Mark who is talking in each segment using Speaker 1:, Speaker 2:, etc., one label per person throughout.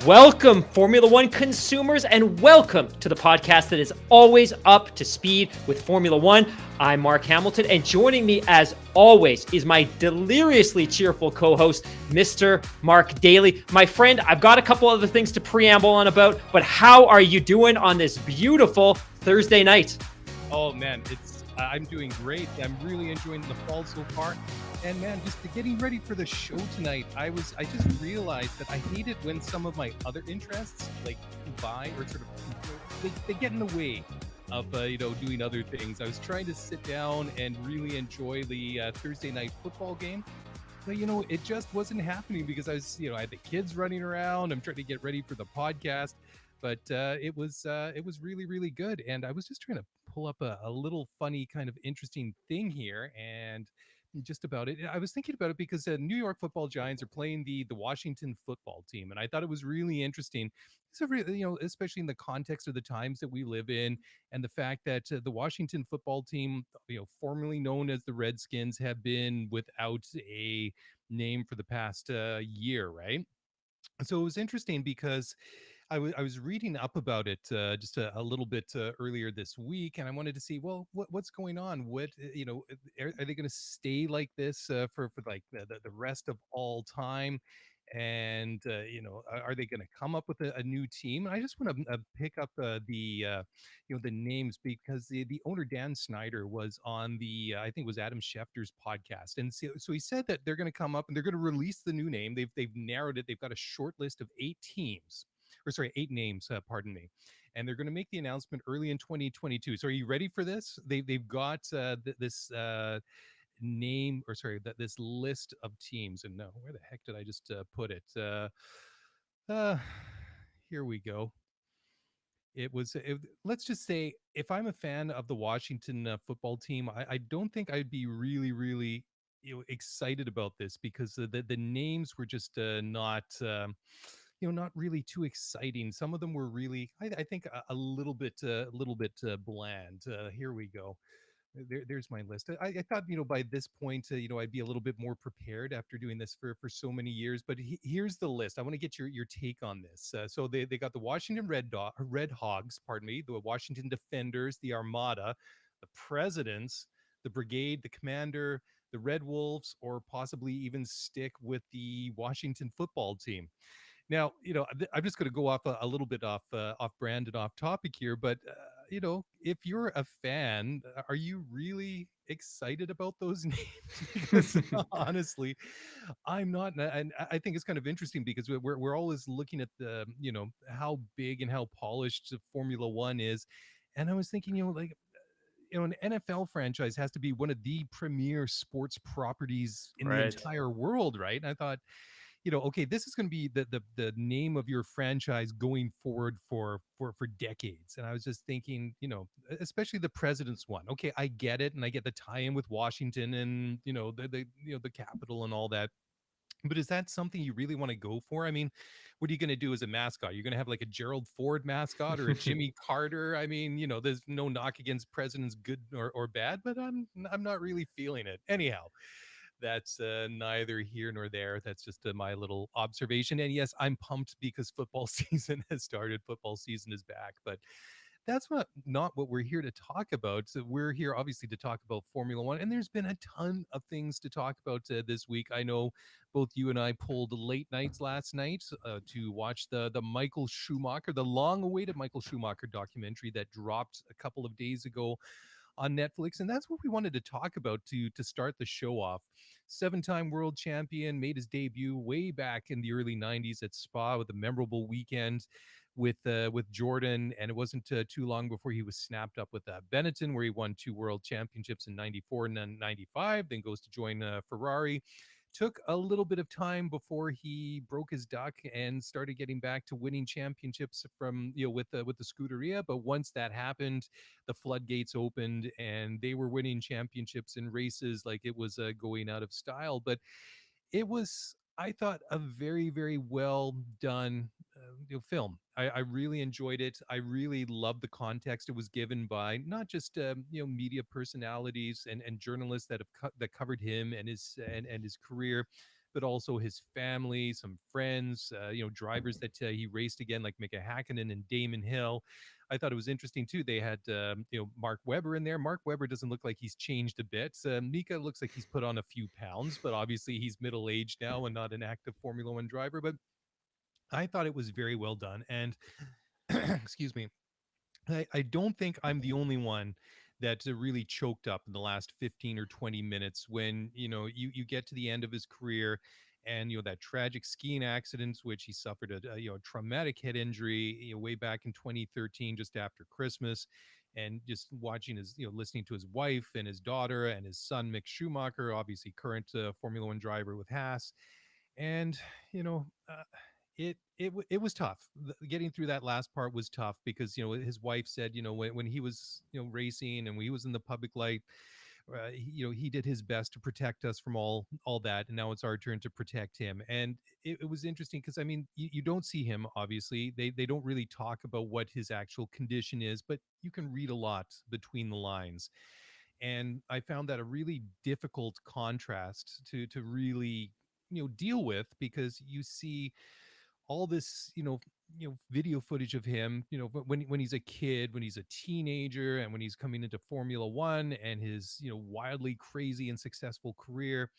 Speaker 1: Welcome, Formula One consumers, and welcome to the podcast that is always up to speed with Formula One. I'm Mark Hamilton, and joining me, as always, is my deliriously cheerful co-host, Mr. Mark Daly. My friend, I've got a couple other things to preamble on about, but how are you doing on this beautiful Thursday night?
Speaker 2: Oh man, I'm doing great. I'm really enjoying the fall so far. And man, just getting ready for the show tonight, I just realized that I hate it when some of my other interests like combine or sort of they get in the way of doing other things. I was trying to sit down and really enjoy the Thursday night football game. But it just wasn't happening because I had the kids running around. I'm trying to get ready for the podcast, but it was really really good. And I was just trying to pull up a little funny kind of interesting thing here, and just about it. I was thinking about it because the New York Football Giants are playing the Washington football team, and I thought it was really interesting. So, especially in the context of the times that we live in, and the fact that the Washington football team, formerly known as the Redskins, have been without a name for the past year, right? So it was interesting because I was reading up about it just a little bit earlier this week, and I wanted to see, well, what's going on? Are they going to stay like this for like the rest of all time? And are they going to come up with a new team? And I just want to pick up the names, because the owner Dan Snyder was on the I think it was Adam Schefter's podcast, and so he said that they're going to come up and they're going to release the new name. They've narrowed it. They've got a short list of 8 teams, or sorry, 8 names, pardon me. And they're going to make the announcement early in 2022. So are you ready for this? They've got this name, or sorry, this list of teams. And no, where the heck did I just put it? Uh, Here we go. Let's just say, if I'm a fan of the Washington football team, I don't think I'd be really, really excited about this, because the names were just not really too exciting. Some of them were really, I think, a little bit bland. Here we go. There's my list. I thought, by this point, I'd be a little bit more prepared after doing this for so many years. But here's the list. I want to get your take on this. So they got the Washington Red Hogs, pardon me, the Washington Defenders, the Armada, the Presidents, the Brigade, the Commander, the Red Wolves, or possibly even stick with the Washington football team. Now, I'm just going to go off a little bit off brand and off topic here, but if you're a fan, are you really excited about those names? Because honestly, I'm not, and I think it's kind of interesting because we're always looking at the how big and how polished Formula One is, and I was thinking, like, an NFL franchise has to be one of the premier sports properties in the
Speaker 1: Right.
Speaker 2: entire world, right? And I thought, okay, this is going to be the name of your franchise going forward for decades. And I was just thinking, especially the President's one. Okay, I get it, and I get the tie-in with Washington and the capital and all that. But is that something you really want to go for? I mean, what are you going to do as a mascot? You're going to have like a Gerald Ford mascot or a Jimmy Carter? I mean, there's no knock against presidents, good or bad, but I'm not really feeling it. Anyhow, that's neither here nor there. That's just my little observation. And yes, I'm pumped because football season has started. Football season is back. But that's not what we're here to talk about. So we're here obviously to talk about Formula One, and there's been a ton of things to talk about this week. I know both you and I pulled late nights last night to watch the Michael Schumacher, the long-awaited Michael Schumacher documentary that dropped a couple of days ago on Netflix, and that's what we wanted to talk about to start the show off. Seven-time world champion, made his debut way back in the early '90s at Spa with a memorable weekend with Jordan, and it wasn't too long before he was snapped up with Benetton, where he won 2 world championships in '94 and then '95. Then goes to join Ferrari. Took a little bit of time before he broke his duck and started getting back to winning championships from with the Scuderia. But once that happened, the floodgates opened, and they were winning championships in races like it was going out of style. But it was, I thought, a very, very well done film. I really enjoyed it. I really loved the context it was given by not just media personalities and journalists that have that covered him and his career, but also his family, some friends, drivers that he raced again, like Mika Hakkinen and Damon Hill. I thought it was interesting too. They had Mark Webber in there. Mark Webber doesn't look like he's changed a bit. Mika looks like he's put on a few pounds, but obviously he's middle aged now and not an active Formula One driver. But I thought it was very well done. And excuse me, I don't think I'm the only one that really choked up in the last 15 or 20 minutes when, you get to the end of his career and, that tragic skiing accident, which he suffered a traumatic head injury, way back in 2013, just after Christmas. And just watching his, listening to his wife and his daughter and his son, Mick Schumacher, obviously current Formula One driver with Haas. And, you know, uh, it was tough. Getting through that last part was tough because his wife said when he was racing and when he was in the public light, he did his best to protect us from all that, and now it's our turn to protect him. And it was interesting because I mean you don't see him, obviously. They don't really talk about what his actual condition is, but you can read a lot between the lines. And I found that a really difficult contrast to really deal with, because you see all this video footage of him when he's a kid, when he's a teenager, and when he's coming into Formula One, and his wildly crazy and successful career,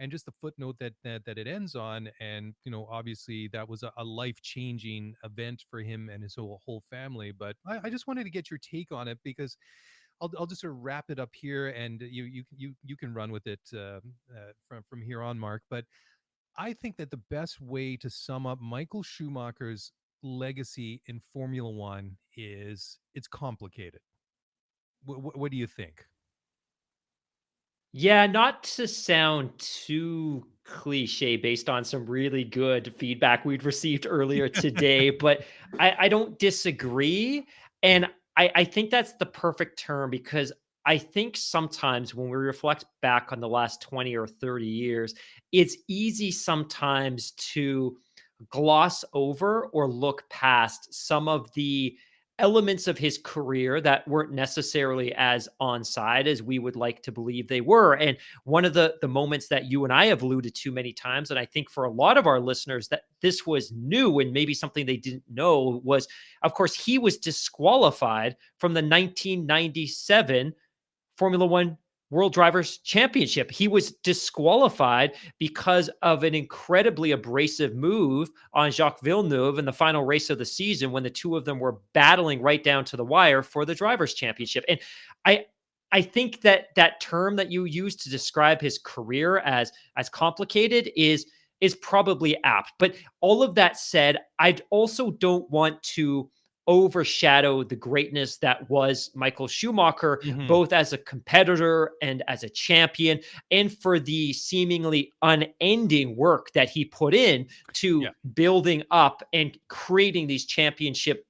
Speaker 2: and just the footnote that it ends on. And obviously that was a life-changing event for him and his whole family. But I just wanted to get your take on it, because I'll just sort of wrap it up here, and you can run with it from here on, Mark. But I think that the best way to sum up Michael Schumacher's legacy in Formula One is it's complicated. What do you think?
Speaker 1: Yeah, not to sound too cliche based on some really good feedback we'd received earlier today, but I don't disagree. And I think that's the perfect term, because I think sometimes when we reflect back on the last 20 or 30 years, it's easy sometimes to gloss over or look past some of the elements of his career that weren't necessarily as on side as we would like to believe they were. And one of the moments that you and I have alluded to many times, and I think for a lot of our listeners that this was new and maybe something they didn't know, was, of course, he was disqualified from the 1997 Formula One World Drivers' Championship. He was disqualified because of an incredibly abrasive move on Jacques Villeneuve in the final race of the season, when the two of them were battling right down to the wire for the Drivers' Championship. And I I think that that term that you use to describe his career as complicated is probably apt. But all of that said, I also don't want to overshadow the greatness that was Michael Schumacher,
Speaker 2: Mhm.
Speaker 1: both as a competitor and as a champion, and for the seemingly unending work that he put in
Speaker 2: Yeah.
Speaker 1: to building up and creating these championship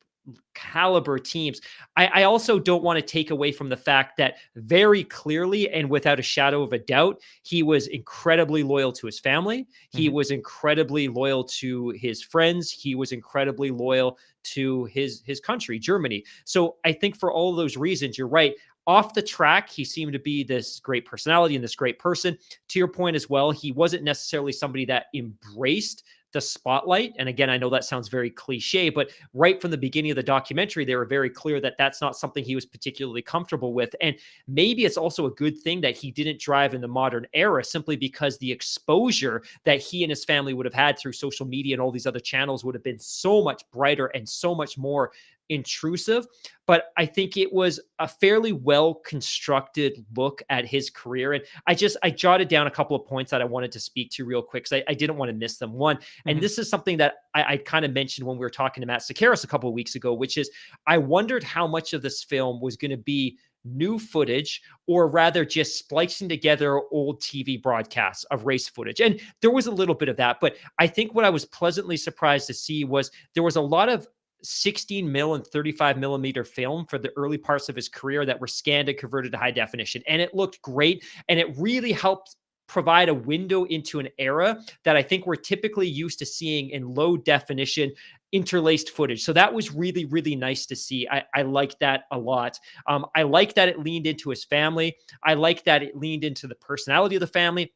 Speaker 1: caliber teams. I also don't want to take away from the fact that very clearly and without a shadow of a doubt, he was incredibly loyal to his family. He
Speaker 2: Mhm.
Speaker 1: was incredibly loyal to his friends. He was incredibly loyal to his country, Germany. So I think for all of those reasons, you're right. Off the track, he seemed to be this great personality and this great person. To your point as well, he wasn't necessarily somebody that embraced the spotlight. And again, I know that sounds very cliche, but right from the beginning of the documentary, they were very clear that that's not something he was particularly comfortable with. And maybe it's also a good thing that he didn't drive in the modern era, simply because the exposure that he and his family would have had through social media and all these other channels would have been so much brighter and so much more intrusive. But I think it was a fairly well constructed look at his career. And I jotted down a couple of points that I wanted to speak to real quick, because I didn't want to miss them. One, and
Speaker 2: Mhm.
Speaker 1: this is something that I kind of mentioned when we were talking to Matt Sakaris a couple of weeks ago, which is I wondered how much of this film was going to be new footage, or rather just splicing together old TV broadcasts of race footage. And there was a little bit of that, but I think what I was pleasantly surprised to see was there was a lot of 16 mil and 35 millimeter film for the early parts of his career that were scanned and converted to high definition. And it looked great. And it really helped provide a window into an era that I think we're typically used to seeing in low definition interlaced footage. So that was really, really nice to see. I liked that a lot. I like that it leaned into his family. I like that it leaned into the personality of the family.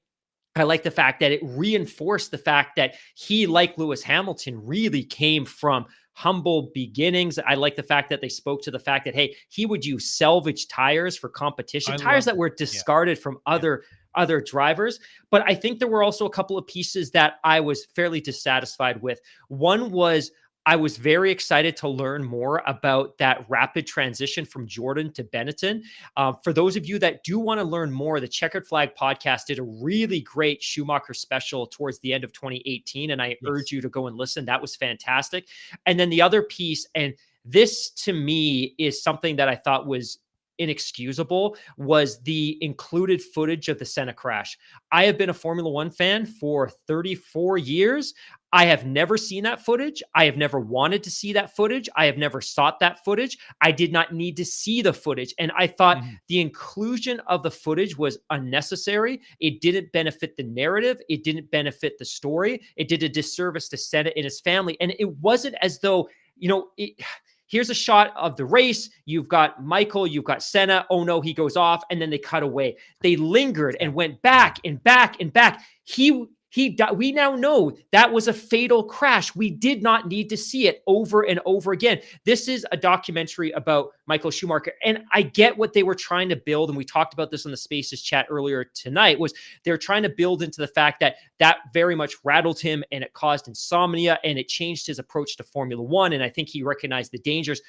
Speaker 1: I like the fact that it reinforced the fact that he, like Lewis Hamilton, really came from humble beginnings. I like the fact that they spoke to the fact that, hey, he would use salvage tires for competition,
Speaker 2: I
Speaker 1: tires
Speaker 2: love
Speaker 1: that
Speaker 2: that.
Speaker 1: were
Speaker 2: Yeah.
Speaker 1: discarded from
Speaker 2: Yeah.
Speaker 1: other drivers. But I think there were also a couple of pieces that I was fairly dissatisfied with. One was I was very excited to learn more about that rapid transition from Jordan to Benetton. For those of you that do want to learn more, the Checkered Flag podcast did a really great Schumacher special towards the end of 2018, and I urge
Speaker 2: Yes.
Speaker 1: you to go and listen. That was fantastic. And then the other piece, and this to me is something that I thought was inexcusable, was the included footage of the Senna crash. I have been a Formula One fan for 34 years. I have never seen that footage. I have never wanted to see that footage. I have never sought that footage. I did not need to see the footage. And I thought
Speaker 2: Mhm.
Speaker 1: the inclusion of the footage was unnecessary. It didn't benefit the narrative. It didn't benefit the story. It did a disservice to Senna and his family. And it wasn't as though, here's a shot of the race. You've got Michael, you've got Senna. Oh no, he goes off, and then they cut away. They lingered and
Speaker 2: Exactly.
Speaker 1: went back and back and back. We now know that was a fatal crash. We did not need to see it over and over again. This is a documentary about Michael Schumacher, and I get what they were trying to build, and we talked about this on the Spaces chat earlier tonight, was they're trying to build into the fact that that very much rattled him and it caused insomnia and it changed his approach to Formula One, and I think he recognized the dangers.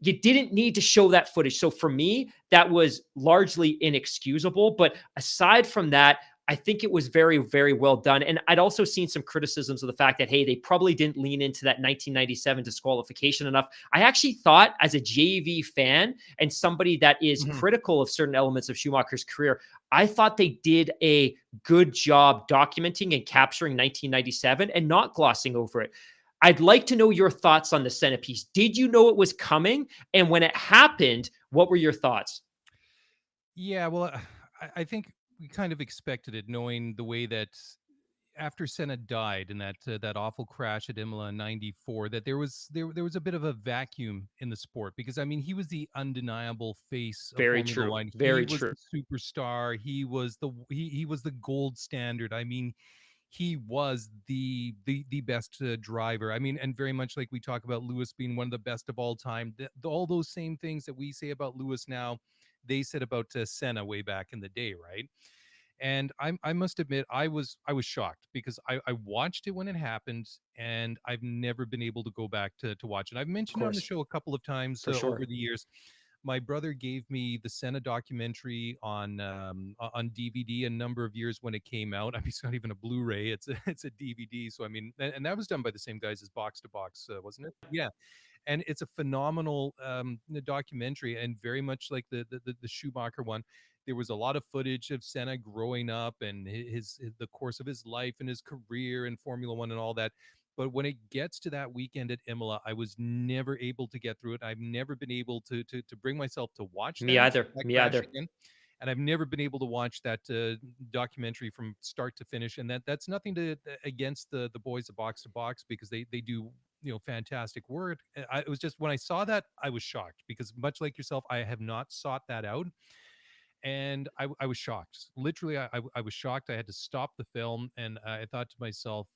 Speaker 1: You didn't need to show that footage. So for me, that was largely inexcusable. But aside from that, I think it was very, very well done. And I'd also seen some criticisms of the fact that, hey, they probably didn't lean into that 1997 disqualification enough. I actually thought, as a JV fan and somebody that is
Speaker 2: Mhm.
Speaker 1: critical of certain elements of Schumacher's career, I thought they did a good job documenting and capturing 1997 and not glossing over it. I'd like to know your thoughts on the centerpiece. Did you know it was coming? And when it happened, what were your thoughts?
Speaker 2: Yeah, well, I think we kind of expected it, knowing the way that after Senna died in that awful crash at Imola in '94, that there was a bit of a vacuum in the sport, because I mean he was the undeniable face of
Speaker 1: Very
Speaker 2: Formula
Speaker 1: true.
Speaker 2: One. He
Speaker 1: Very
Speaker 2: was
Speaker 1: true.
Speaker 2: the superstar. He was the gold standard. I mean, he was the best driver. I mean, and very much like we talk about Lewis being one of the best of all time. All those same things that we say about Lewis now, they said about Senna way back in the day, right? And I must admit I was shocked, because I watched it when it happened, and I've never been able to go back to watch it. I've
Speaker 1: Of
Speaker 2: mentioned it on the
Speaker 1: course.
Speaker 2: show a couple of times
Speaker 1: For
Speaker 2: over
Speaker 1: sure.
Speaker 2: the years. My brother gave me the Senna documentary on DVD a number of years when it came out. I mean, it's not even a Blu-ray; it's a DVD. So I mean, and that was done by the same guys as Box to Box, wasn't it? Yeah, and it's a phenomenal documentary, and very much like the Schumacher one. There was a lot of footage of Senna growing up and the course of his life and his career in Formula One and all that. But when it gets to that weekend at Imola, I was never able to get through it. I've never been able to bring myself to watch
Speaker 1: Me either.
Speaker 2: that
Speaker 1: Me
Speaker 2: crash
Speaker 1: either.
Speaker 2: again, and I've never been able to watch that documentary from start to finish. And that's nothing against the boys at Box to Box, because they do fantastic work. It was just when I saw that, I was shocked, because much like yourself, I have not sought that out, and I was shocked. Literally, I was shocked. I had to stop the film, and I thought to myself,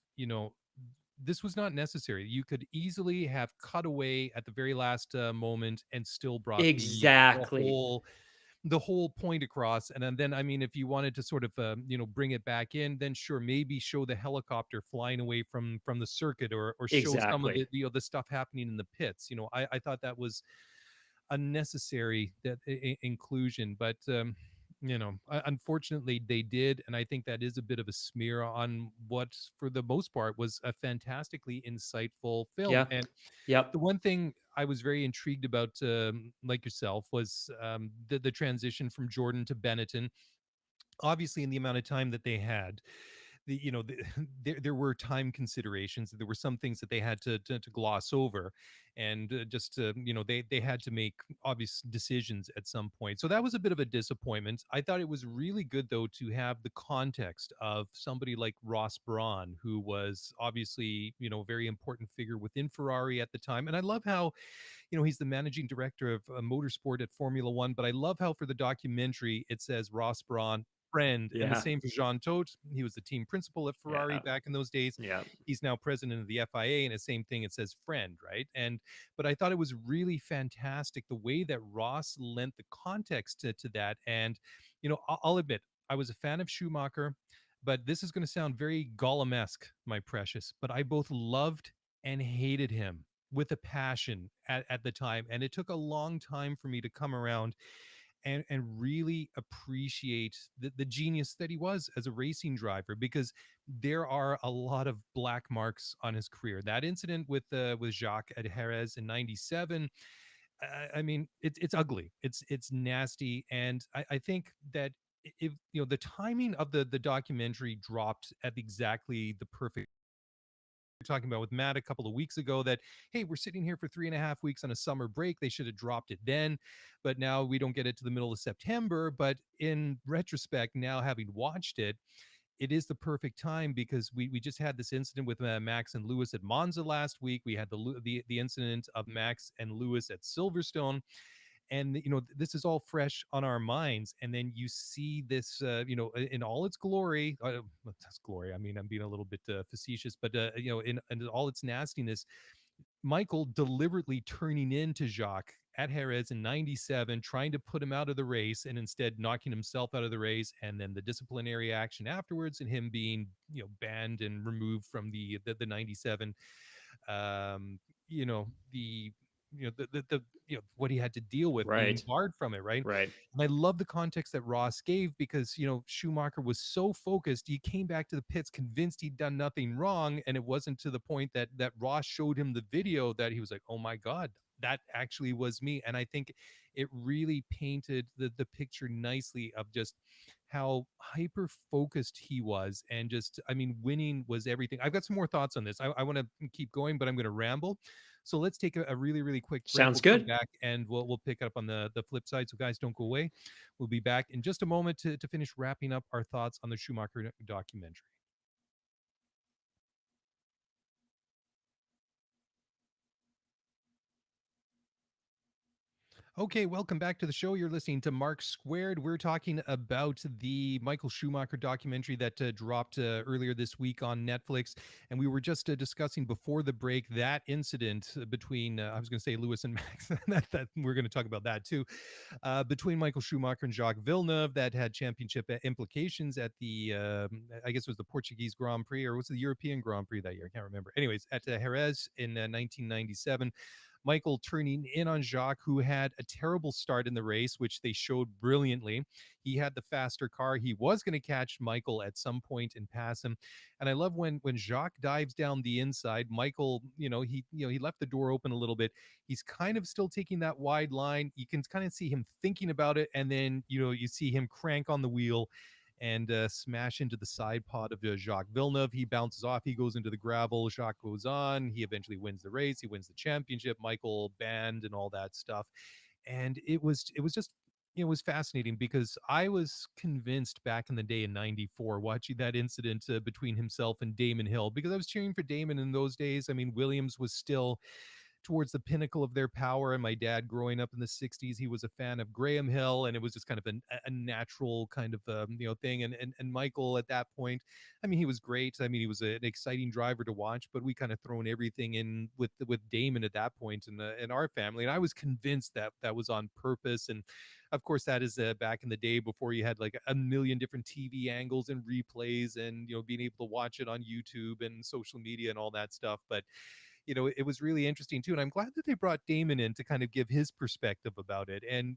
Speaker 2: this was not necessary. You could easily have cut away at the very last moment and still brought the
Speaker 1: Exactly.
Speaker 2: whole point across. And then I mean, if you wanted to sort of bring it back in, then sure, maybe show the helicopter flying away from the circuit, or show some of
Speaker 1: Exactly.
Speaker 2: the stuff happening in the pits. I thought that was unnecessary, that inclusion. But unfortunately they did, and I think that is a bit of a smear on what for the most part was a fantastically insightful film.
Speaker 1: Yeah.
Speaker 2: And
Speaker 1: Yep.
Speaker 2: the one thing I was very intrigued about, like yourself, was the transition from Jordan to Benetton. Obviously, in the amount of time that they had, there were time considerations. There were some things that they had to gloss over, and just they had to make obvious decisions at some point. So that was a bit of a disappointment. I thought it was really good, though, to have the context of somebody like Ross Brawn, who was obviously a very important figure within Ferrari at the time. And I love how he's the managing director of motorsport at Formula One. But I love how for the documentary it says Ross Brawn friend. And the
Speaker 1: Yeah.
Speaker 2: same for Jean Todt. He was the team principal at Ferrari
Speaker 1: Yeah.
Speaker 2: back in those days.
Speaker 1: Yeah.
Speaker 2: He's now president of the FIA, and the same thing, it says friend, right? And but I thought it was really fantastic the way that Ross lent the context to that. And I'll admit I was a fan of Schumacher, but this is going to sound very Gollum-esque, my precious. But I both loved and hated him with a passion at the time, and it took a long time for me to come around and really appreciate the genius that he was as a racing driver, because there are a lot of black marks on his career. That incident with Jacques at Jerez in '97, I mean, it's ugly, it's nasty, and I think that if the timing of the documentary dropped at exactly the perfect, talking about with Matt a couple of weeks ago, that hey, we're sitting here for 3.5 weeks on a summer break. They should have dropped it then, but now we don't get it to the middle of September. But in retrospect, now having watched it, it is the perfect time, because we just had this incident with Max and Lewis at Monza last week. We had the incident of Max and Lewis at Silverstone, and this is all fresh on our minds. And then you see this in all its glory. That's glory, I mean, I'm being a little bit facetious, but in all its nastiness, Michael deliberately turning into Jacques at Jerez in '97, trying to put him out of the race, and instead knocking himself out of the race, and then the disciplinary action afterwards, and him being banned and removed from the '97, um you know the what he had to deal with, being
Speaker 1: Right.
Speaker 2: barred from it, right?
Speaker 1: Right.
Speaker 2: And I love the context that Ross gave, because Schumacher was so focused, he came back to the pits convinced he'd done nothing wrong, and it wasn't to the point that Ross showed him the video that he was like, oh my god, that actually was me. And I think it really painted the picture nicely of just how hyper focused he was, and just, I mean, winning was everything. I've got some more thoughts on this. I want to keep going, but I'm going to ramble. So let's take a really, really quick break.
Speaker 1: Sounds
Speaker 2: We'll come
Speaker 1: good.
Speaker 2: back and we'll pick up on the flip side. So guys, don't go away. We'll be back in just a moment to finish wrapping up our thoughts on the Schumacher documentary. Okay, welcome back to the show. You're listening to Mark Squared. We're talking about the Michael Schumacher documentary that dropped earlier this week on Netflix. And we were just discussing before the break that incident between, I was going to say Lewis and Max, that we're going to talk about that too, between Michael Schumacher and Jacques Villeneuve, that had championship implications at the, I guess it was the Portuguese Grand Prix, or was it the European Grand Prix that year? I can't remember. Anyways, at Jerez in 1997. Michael turning in on Jacques, who had a terrible start in the race, which they showed brilliantly. He had the faster car. He was going to catch Michael at some point and pass him. And I love when Jacques dives down the inside. Michael, he left the door open a little bit. He's kind of still taking that wide line. You can kind of see him thinking about it, and then you see him crank on the wheel and smash into the side pod of Jacques Villeneuve. He bounces off. He goes into the gravel. Jacques goes on. He eventually wins the race. He wins the championship. Michael banned and all that stuff. And it was just, it was fascinating, because I was convinced back in the day in '94, watching that incident between himself and Damon Hill, because I was cheering for Damon in those days. I mean, Williams was still towards the pinnacle of their power. And my dad, growing up in the '60s, he was a fan of Graham Hill, and it was just kind of a natural kind of thing. And Michael at that point, I mean, he was great. I mean, he was an exciting driver to watch, but we kind of thrown everything in with Damon at that point in our family, and I was convinced that that was on purpose. And of course, that is back in the day before you had like a million different TV angles and replays, and being able to watch it on YouTube and social media and all that stuff. But it was really interesting too. And I'm glad that they brought Damon in to kind of give his perspective about it. And,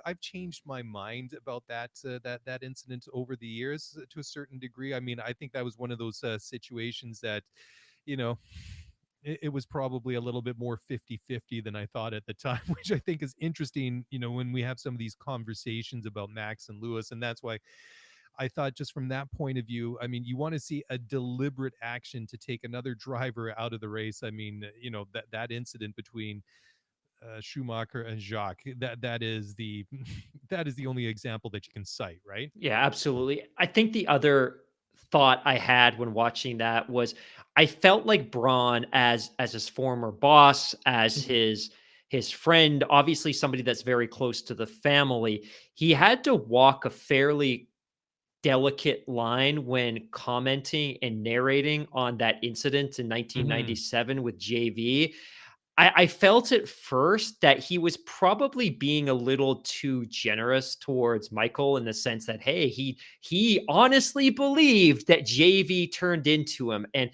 Speaker 2: I've changed my mind about that incident over the years to a certain degree. I mean, I think that was one of those situations that, you know, it was probably a little bit more 50-50 than I thought at the time, which I think is interesting, when we have some of these conversations about Max and Lewis. And that's why I thought, just from that point of view, I mean, you want to see a deliberate action to take another driver out of the race. I mean, that incident between Schumacher and Jacques, that is the that is the only example that you can cite, right?
Speaker 1: Yeah, absolutely. I think the other thought I had when watching that was I felt like Braun, as his former boss, as
Speaker 2: Mhm.
Speaker 1: his friend, obviously somebody that's very close to the family, he had to walk a fairly delicate line when commenting and narrating on that incident in
Speaker 2: Hmm.
Speaker 1: 1997 with JV. I felt at first that he was probably being a little too generous towards Michael in the sense that, hey, he honestly believed that JV turned into him. And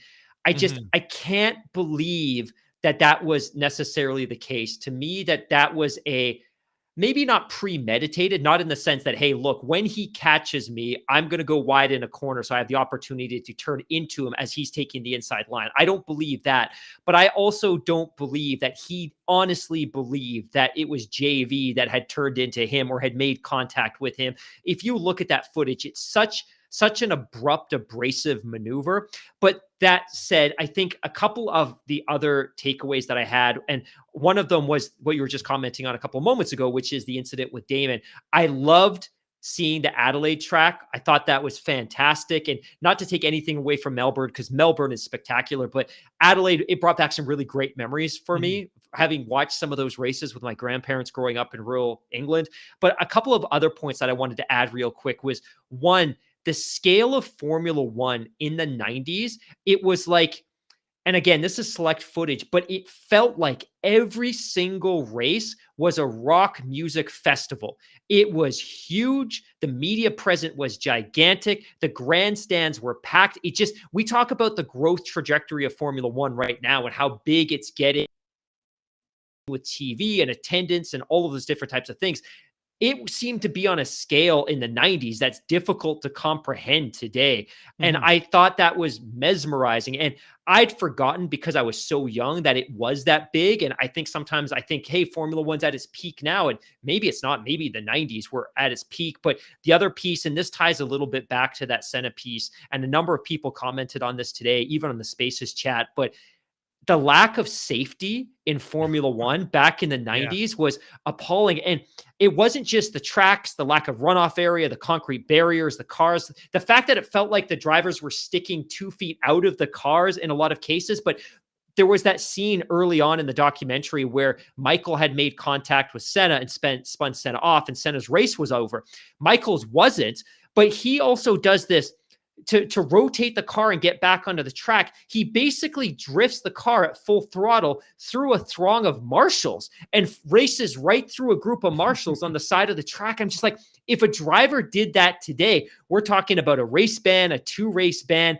Speaker 2: Hmm.
Speaker 1: I can't believe that that was necessarily the case. To me, that was a maybe not premeditated, not in the sense that, hey, look, when he catches me, I'm going to go wide in a corner. So I have the opportunity to turn into him as he's taking the inside line. I don't believe that. But I also don't believe that he honestly believed that it was JV that had turned into him or had made contact with him. If you look at that footage, it's such an abrupt, abrasive maneuver. But that said, I think a couple of the other takeaways that I had, and one of them was what you were just commenting on a couple of moments ago, which is the incident with Damon. I loved seeing the Adelaide track. I thought that was fantastic. And not to take anything away from Melbourne, because Melbourne is spectacular, but Adelaide, it brought back some really great memories for
Speaker 2: Hmm.
Speaker 1: me, having watched some of those races with my grandparents growing up in rural England. But a couple of other points that I wanted to add real quick was one, the scale of Formula One in the 90s, it was like, and again, this is select footage, but it felt like every single race was a rock music festival. It was huge. The media present was gigantic. The grandstands were packed. We talk about the growth trajectory of Formula One right now and how big it's getting with TV and attendance and all of those different types of things. It seemed to be on a scale in the 90s that's difficult to comprehend today. And
Speaker 2: Hmm.
Speaker 1: I thought that was mesmerizing. And I'd forgotten because I was so young that it was that big. And I think sometimes I think, hey, Formula One's at its peak now. And maybe it's not. Maybe the 90s were at its peak. But the other piece, and this ties a little bit back to that Senna piece, and a number of people commented on this today, even on the Spaces chat. But the lack of safety in Formula One back in the
Speaker 2: Yeah.
Speaker 1: 90s was appalling. And it wasn't just the tracks, the lack of runoff area, the concrete barriers, the cars, the fact that it felt like the drivers were sticking 2 feet out of the cars in a lot of cases. But there was that scene early on in the documentary where Michael had made contact with Senna and spun Senna off, and Senna's race was over. Michael's wasn't, but he also does this to rotate the car and get back onto the track. He basically drifts the car at full throttle through a throng of marshals and races right through a group of marshals on the side of the track. I'm just like, if a driver did that today, we're talking about a race ban, a 2 race ban.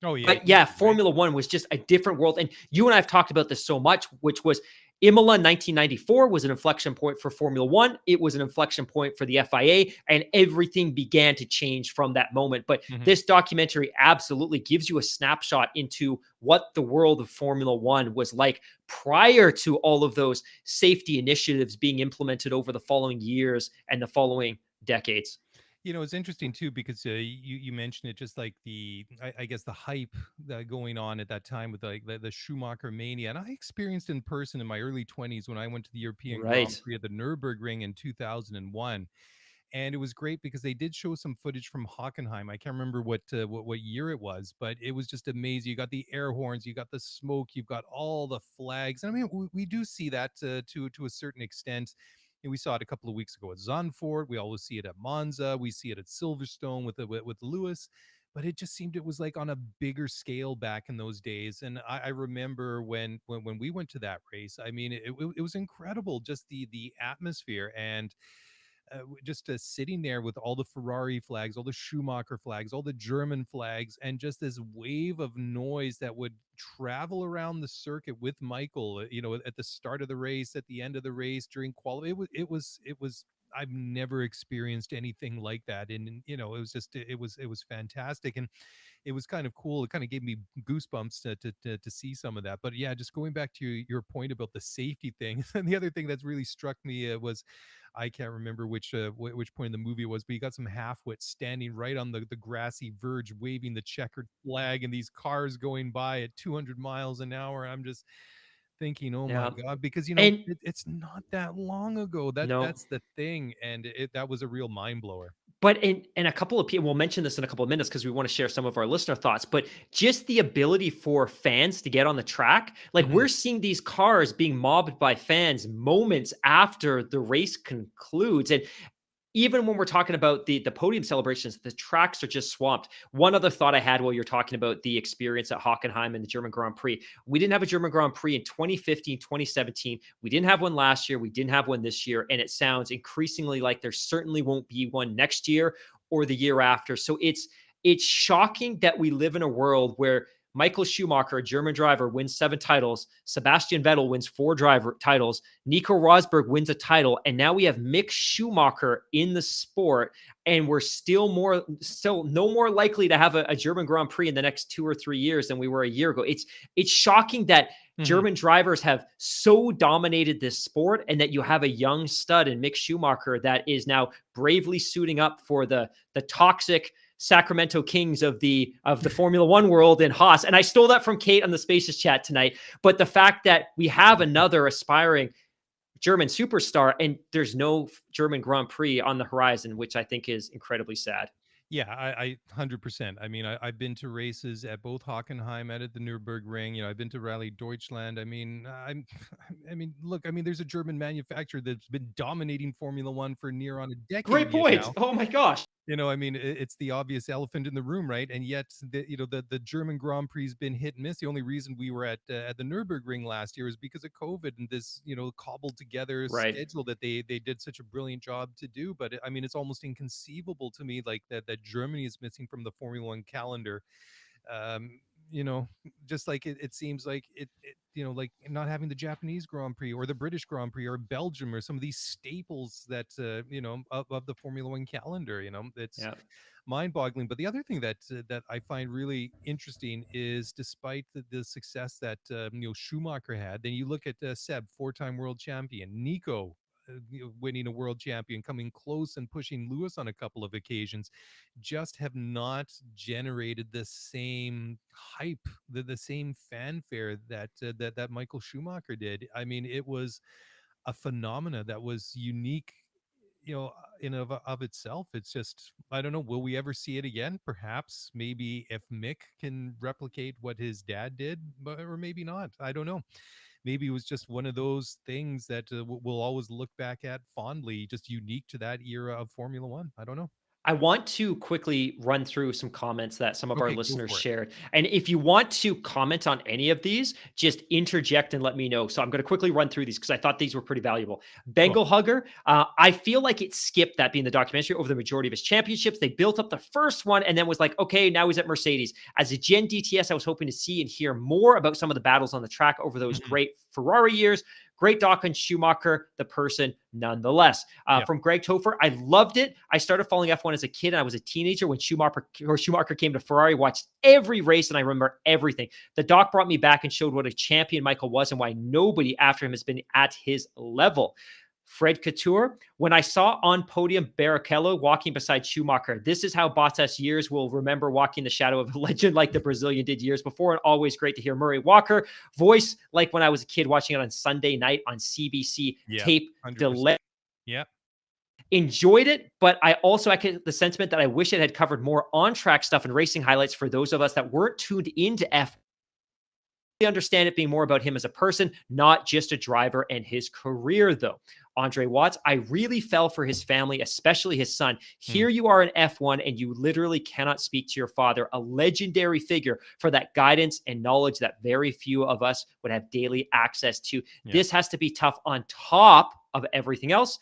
Speaker 2: Oh yeah,
Speaker 1: But yeah,
Speaker 2: easy, right?
Speaker 1: Formula One was just a different world. And you and I have talked about this so much, which was Imola 1994 was an inflection point for Formula One. It was an inflection point for the FIA, and everything began to change from that moment. But
Speaker 2: Hmm.
Speaker 1: this documentary absolutely gives you a snapshot into what the world of Formula One was like prior to all of those safety initiatives being implemented over the following years and the following decades.
Speaker 2: It's interesting too because you mentioned it, just like I guess the hype going on at that time with like the Schumacher mania, and I experienced in person in my early 20s when I went to the European Grand
Speaker 1: Right.
Speaker 2: Prix at the Nürburgring in 2001. And it was great because they did show some footage from Hockenheim. I can't remember what year it was, but it was just amazing. You got the air horns, you got the smoke, you've got all the flags. And I mean, we do see that to a certain extent. And we saw it a couple of weeks ago at Zandvoort. We always see it at Monza. We see it at Silverstone with Lewis. But it just seemed it was like on a bigger scale back in those days. And I remember when we went to that race. I mean, it was incredible, just the atmosphere and just sitting there with all the Ferrari flags, all the Schumacher flags, all the German flags, and just this wave of noise that would travel around the circuit with Michael. At the start of the race, at the end of the race, during quality. It was. I've never experienced anything like that, and it was just it was fantastic, and it was kind of cool. It kind of gave me goosebumps to see some of that. But yeah, just going back to your point about the safety thing, and the other thing that's really struck me was I can't remember which point in the movie it was, but you got some half-wits standing right on the grassy verge, waving the checkered flag, and these cars going by at 200 miles an hour. I'm just thinking, oh my
Speaker 1: Yeah.
Speaker 2: god, because
Speaker 1: And
Speaker 2: it's not that long ago.
Speaker 1: no,
Speaker 2: That's the thing, and that was a real mind blower.
Speaker 1: but in a couple of people, we'll mention this in a couple of minutes because we want to share some of our listener thoughts. But just the ability for fans to get on the track, like
Speaker 2: Hmm.
Speaker 1: we're seeing these cars being mobbed by fans moments after the race concludes. And even when we're talking about the podium celebrations, the tracks are just swamped. One other thought I had while you're talking about the experience at Hockenheim and the German Grand Prix, we didn't have a German Grand Prix in 2015, 2017. We didn't have one last year. We didn't have one this year. And it sounds increasingly like there certainly won't be one next year or the year after. So it's shocking that we live in a world where Michael Schumacher, a German driver, wins 7 titles. Sebastian Vettel wins 4 driver titles. Nico Rosberg wins a title. And now we have Mick Schumacher in the sport. And we're still no more likely to have a German Grand Prix in the next 2 or 3 years than we were a year ago. It's shocking that German drivers have so dominated this sport, and that you have a young stud in Mick Schumacher that is now bravely suiting up for the toxic Sacramento Kings of the Formula One world in Haas. And I stole that from Kate on the Spaces chat tonight. But the fact that we have another aspiring German superstar and there's no German Grand Prix on the horizon, which I think is incredibly sad.
Speaker 2: Yeah, I 100%. I mean, I've been to races at both Hockenheim and at the Nürburgring. You know, I've been to Rally Deutschland. I mean, I mean, look, I mean, there's a German manufacturer that's been dominating Formula One for near on a decade
Speaker 1: Great point.
Speaker 2: now.
Speaker 1: Oh my gosh.
Speaker 2: You know, I mean, it's the obvious elephant in the room, right? And yet, the German Grand Prix has been hit and miss. The only reason we were at the Nürburgring last year is because of COVID and this, cobbled together schedule that they did such a brilliant job to do. But I mean, it's almost inconceivable to me, like that Germany is missing from the Formula One calendar. Um, just like it seems like like not having the Japanese Grand Prix or the British Grand Prix or Belgium or some of these staples that of the Formula One calendar. It's mind-boggling. But the other thing that I find really interesting is, despite the success that Schumacher had, then you look at Seb, 4-time world champion, Nico, winning a world champion, coming close and pushing Lewis on a couple of occasions, just have not generated the same hype, the same fanfare that Michael Schumacher did. I mean, it was a phenomena that was unique, in of itself. It's just, I don't know, will we ever see it again? Perhaps, maybe, if Mick can replicate what his dad did, or maybe not. I don't know. Maybe it was just one of those things that we'll always look back at fondly, just unique to that era of Formula One. I don't know.
Speaker 1: I want to quickly run through some comments that some of our
Speaker 2: Okay, go
Speaker 1: listeners
Speaker 2: for it.
Speaker 1: shared. And if you want to comment on any of these, just interject and let me know. So I'm going to quickly run through these because I thought these were pretty valuable. Bengal Hugger, I feel like it skipped that being the documentary over the majority of his championships. They built up the first one and then was like, okay, now he's at Mercedes. As a Gen DTS, I was hoping to see and hear more about some of the battles on the track over those great Ferrari years. Great doc on Schumacher, the person, nonetheless. From Greg Topher, I loved it. I started following F1 as a kid, and I was a teenager when Schumacher came to Ferrari, watched every race, and I remember everything. The doc brought me back and showed what a champion Michael was and why nobody after him has been at his level. Fred Couture, when I saw on podium Barrichello walking beside Schumacher, this is how Bottas years will remember walking the shadow of a legend like the Brazilian did years before. And always great to hear Murray Walker voice like when I was a kid watching it on Sunday night on CBC tape
Speaker 2: 100%.
Speaker 1: delay.
Speaker 2: Yeah.
Speaker 1: Enjoyed it, but I also echo the sentiment that I wish it had covered more on-track stuff and racing highlights for those of us that weren't tuned into F1. I understand it being more about him as a person, not just a driver and his career, though. Andre Watts, I really fell for his family, especially his son. Here you are in F1 and you literally cannot speak to your father, a legendary figure for that guidance and knowledge that very few of us would have daily access to. This has to be tough on top of everything else.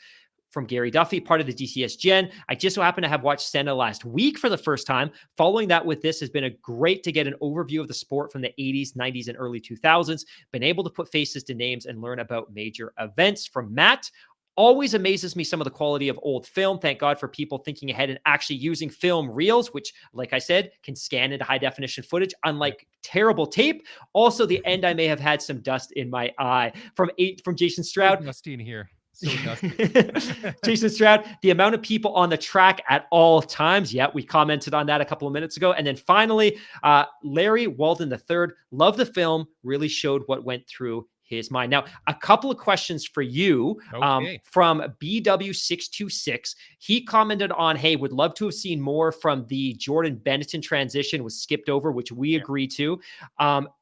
Speaker 1: From Gary Duffy, part of the DTS Gen. I just so happen to have watched Senna last week for the first time. Following that with this has been a great to get an overview of the sport from the 80s, 90s, and early 2000s. Been able to put faces to names and learn about major events. From Matt, always amazes me some of the quality of old film. Thank God for people thinking ahead and actually using film reels, which, like I said, can scan into high definition footage, unlike terrible tape. Also, the end, I may have had some dust in my eye. From Jason Stroud.
Speaker 2: So dusty in here. So dusty.
Speaker 1: Jason Stroud, the amount of people on the track at all times. Yeah, we commented on that a couple of minutes ago. And then finally, Larry Walden III, love the film, really showed what went through his mind. Now, a couple of questions for you
Speaker 2: Okay.
Speaker 1: from BW626. He commented on, hey, would love to have seen more from the Jordan Benetton transition was skipped over, which we agree to.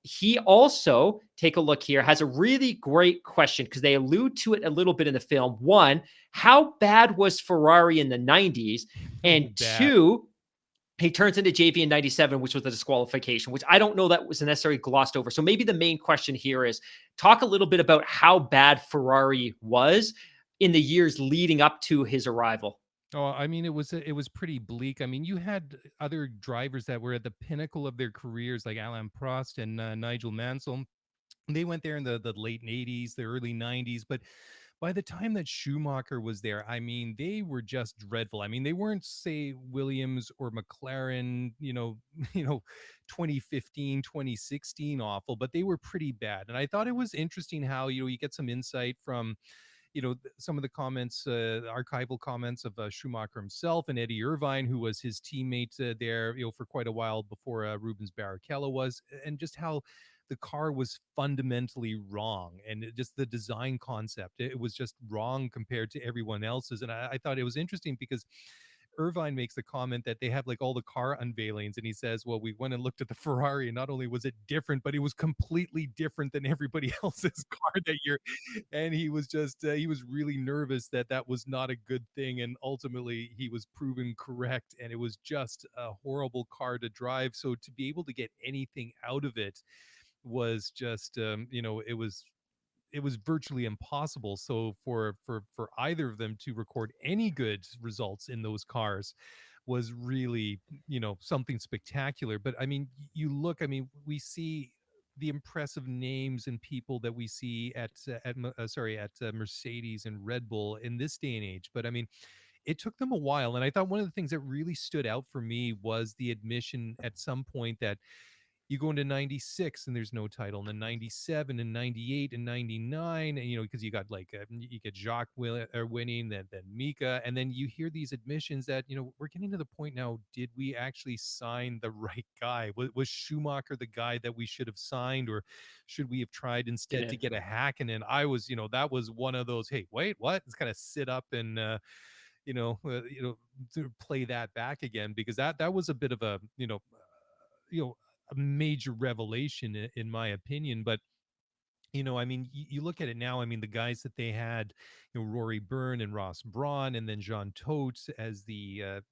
Speaker 1: He also, take a look here, has a really great question because they allude to it a little bit in the film. One, how bad was Ferrari in the 90s? And
Speaker 2: Bad.
Speaker 1: two, he turns into JV in 97, which was a disqualification, which I don't know that was necessarily glossed over. So maybe the main question here is talk a little bit about how bad Ferrari was in the years leading up to his arrival.
Speaker 2: Oh, I mean, it was pretty bleak. I mean, you had other drivers that were at the pinnacle of their careers, like Alain Prost and Nigel Mansell. They went there in the late '80s, the early '90s, but by the time that Schumacher was there, I mean, they were just dreadful. I mean, they weren't, say, Williams or McLaren, 2015, 2016 awful, but they were pretty bad. And I thought it was interesting how, you get some insight from some of the comments, archival comments of Schumacher himself and Eddie Irvine, who was his teammate there, for quite a while before Rubens Barrichello was, and just how the car was fundamentally wrong, and just the design concept, it was just wrong compared to everyone else's. And I thought it was interesting because Irvine makes the comment that they have like all the car unveilings, and he says, "Well, we went and looked at the Ferrari, and not only was it different, but it was completely different than everybody else's car that year." And he was just he was really nervous that that was not a good thing, and ultimately he was proven correct, and it was just a horrible car to drive. So to be able to get anything out of it was just it was virtually impossible. So for either of them to record any good results in those cars was really, something spectacular. But I mean, you look, I mean, we see the impressive names and people that we see at Mercedes and Red Bull in this day and age. But I mean, it took them a while, and I thought one of the things that really stood out for me was the admission at some point that you go into 96 and there's no title, and then 97 and 98 and 99, and because you got like you get winning, then Mika, and then you hear these admissions that we're getting to the point now, did we actually sign the right guy? Was Schumacher the guy that we should have signed, or should we have tried instead to
Speaker 1: Didn't.
Speaker 2: get a Hakkinen? I was, that was one of those, hey, wait, what? Let's kind of sit up and to play that back again, because that was a bit of a you know a major revelation in my opinion. But I mean, you look at it now. I mean, the guys that they had, Rory Byrne and Ross Brawn, and then Jean Todt as the,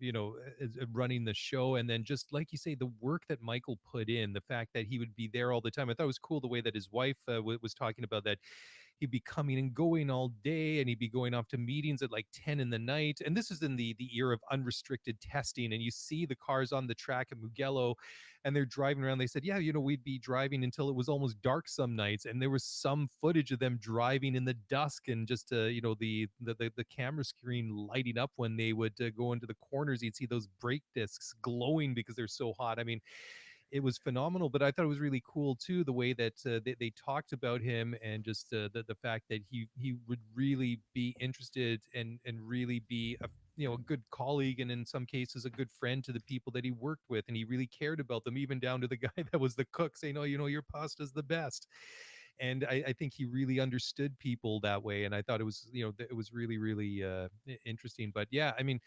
Speaker 2: running the show. And then just like you say, the work that Michael put in, the fact that he would be there all the time. I thought it was cool the way that his wife was talking about that. He'd be coming and going all day, and he'd be going off to meetings at like 10 in the night. And this is in the era of unrestricted testing. And you see the cars on the track at Mugello, and they're driving around. They said, yeah, we'd be driving until it was almost dark some nights, and there was some footage of them driving in the dusk, and just the camera screen lighting up when they would go into the corners. You'd see those brake discs glowing because they're so hot. I mean, it was phenomenal. But I thought it was really cool too, the way that they talked about him, and just the fact that he would really be interested and really be a good colleague, and in some cases a good friend to the people that he worked with, and he really cared about them, even down to the guy that was the cook, saying, "Oh, your pasta's the best." And I think he really understood people that way, and I thought it was it was really, really interesting. But yeah, I mean,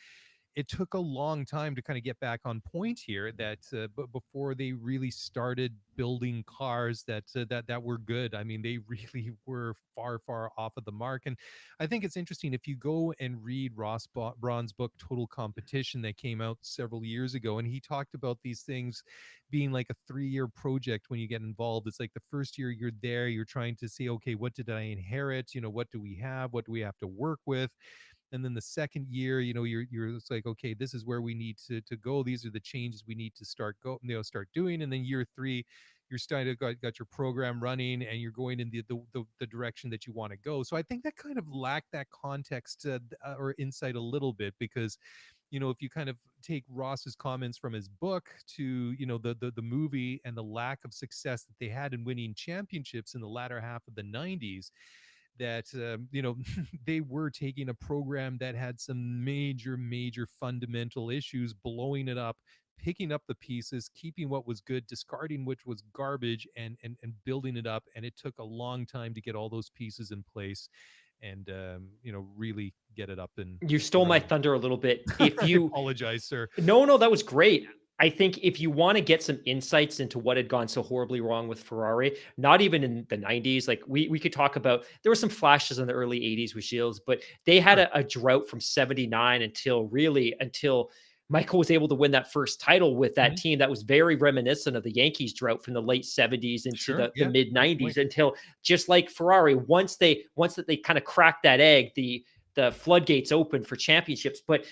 Speaker 2: it took a long time to kind of get back on point here, that but before they really started building cars that were good. I mean, they really were far off of the mark. And I think it's interesting, if you go and read Braun's book Total Competition, that came out several years ago, and he talked about these things being like a 3-year project. When you get involved, it's like the first year you're there, you're trying to see, okay, what did I inherit, what do we have, what do we have to work with? And then the second year, you're it's like, okay, this is where we need to go, these are the changes we need to start doing. And then year 3, you're starting to got your program running, and you're going in the direction that you want to go. So I think that kind of lacked that context or insight a little bit, because if you kind of take Ross's comments from his book to the movie, and the lack of success that they had in winning championships in the latter half of the 90s, that they were taking a program that had some major fundamental issues, blowing it up, picking up the pieces, keeping what was good, discarding which was garbage, and building it up. And it took a long time to get all those pieces in place, and really get it up and
Speaker 1: You stole my
Speaker 2: running.
Speaker 1: thunder a little bit. If
Speaker 2: I
Speaker 1: you
Speaker 2: apologize, sir.
Speaker 1: No, that was great. I think if you want to get some insights into what had gone so horribly wrong with Ferrari, not even in the 90s, like we could talk about, there were some flashes in the early 80s with Shields, but they had
Speaker 2: Sure.
Speaker 1: a drought from 79 until Michael was able to win that first title with that
Speaker 2: Mhm.
Speaker 1: team that was very reminiscent of the Yankees drought from the late 70s into
Speaker 2: Sure.
Speaker 1: the
Speaker 2: Yeah,
Speaker 1: mid
Speaker 2: definitely.
Speaker 1: 90s, until just like Ferrari, once that they kind of cracked that egg, the floodgates open for championships. But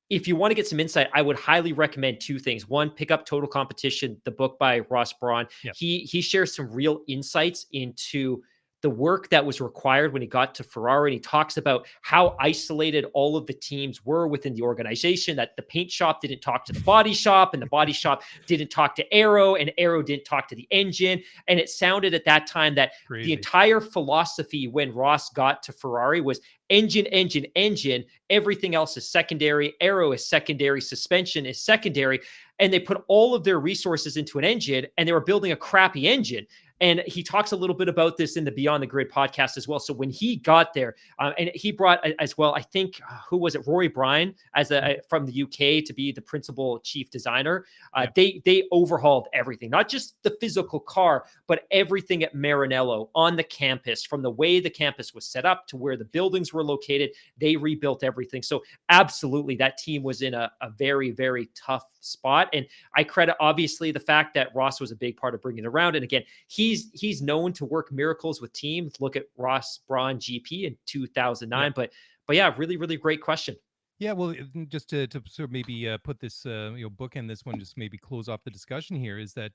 Speaker 1: if you want to get some insight, I would highly recommend two things. One, pick up Total Competition, the book by Ross Braun.
Speaker 2: Yeah.
Speaker 1: He shares some real insights into the work that was required when he got to Ferrari. And he talks about how isolated all of the teams were within the organization, that the paint shop didn't talk to the body shop, and the body shop didn't talk to Aero, and Aero didn't talk to the engine. And it sounded at that time that the
Speaker 2: Crazy.
Speaker 1: entire philosophy when Ross got to Ferrari was engine, engine, engine. Everything else is secondary. Aero is secondary. Suspension is secondary. And they put all of their resources into an engine, and they were building a crappy engine. And he talks a little bit about this in the Beyond the Grid podcast as well. So when he got there, and he brought as well, I think, who was it? Rory Bryan as from the UK to be the principal chief designer.
Speaker 2: Yeah.
Speaker 1: They overhauled everything, not just the physical car, but everything at Maranello on the campus, from the way the campus was set up to where the buildings were located. They rebuilt everything. So absolutely, that team was in a very, very tough spot. And I credit obviously the fact that Ross was a big part of bringing it around. And again, he's known to work miracles with teams. Look at Ross Braun GP in 2009.
Speaker 2: Yeah.
Speaker 1: But yeah, really, really great question.
Speaker 2: Yeah, well, just to sort of maybe put this, bookend this one, just maybe close off the discussion here, is that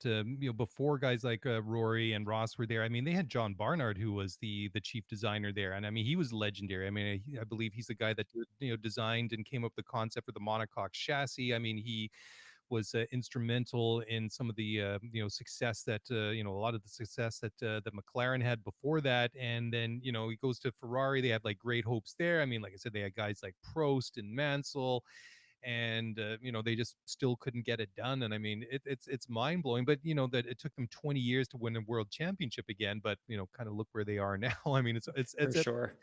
Speaker 2: before guys like Rory and Ross were there, I mean, they had John Barnard, who was the chief designer there, and I mean, he was legendary. I mean, I believe he's the guy that designed and came up with the concept for the monocoque chassis. I mean, he was instrumental in some of the success that a lot of the success that McLaren had before that. And then he goes to Ferrari. They have like great hopes there. I mean, like I said, they had guys like Prost and Mansell, and they just still couldn't get it done. And I mean, it's mind blowing. But that it took them 20 years to win a world championship again. But kind of look where they are now. I mean,
Speaker 1: For
Speaker 2: it's
Speaker 1: sure.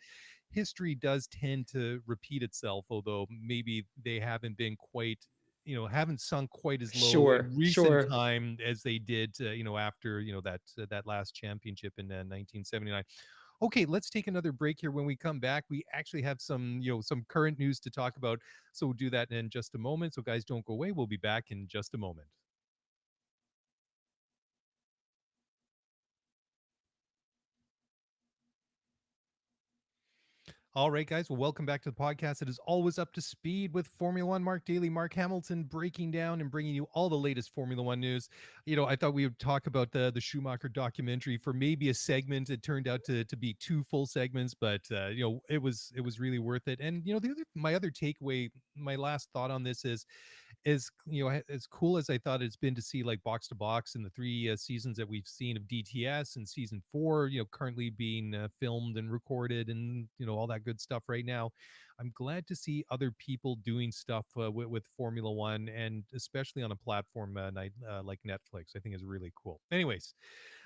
Speaker 2: history does tend to repeat itself, although maybe they haven't been quite, haven't sunk quite as low in
Speaker 1: Sure.
Speaker 2: recent
Speaker 1: Sure.
Speaker 2: time as they did, after, that last championship in 1979. Okay, let's take another break here. When we come back, we actually have some current news to talk about. So we'll do that in just a moment. So guys, don't go away. We'll be back in just a moment. All right, guys. Well, welcome back to the podcast. It is always up to speed with Formula One. Mark Daly, Mark Hamilton, breaking down and bringing you all the latest Formula One news. I thought we would talk about the Schumacher documentary for maybe a segment. It turned out to be two full segments, but it was really worth it. And my other takeaway, my last thought on this is as cool as I thought it's been to see like box to box in the three seasons that we've seen of DTS, and season 4 currently being filmed and recorded, and all that good stuff right now. I'm glad to see other people doing stuff with Formula One, and especially on a platform like Netflix. I think is really cool. Anyways,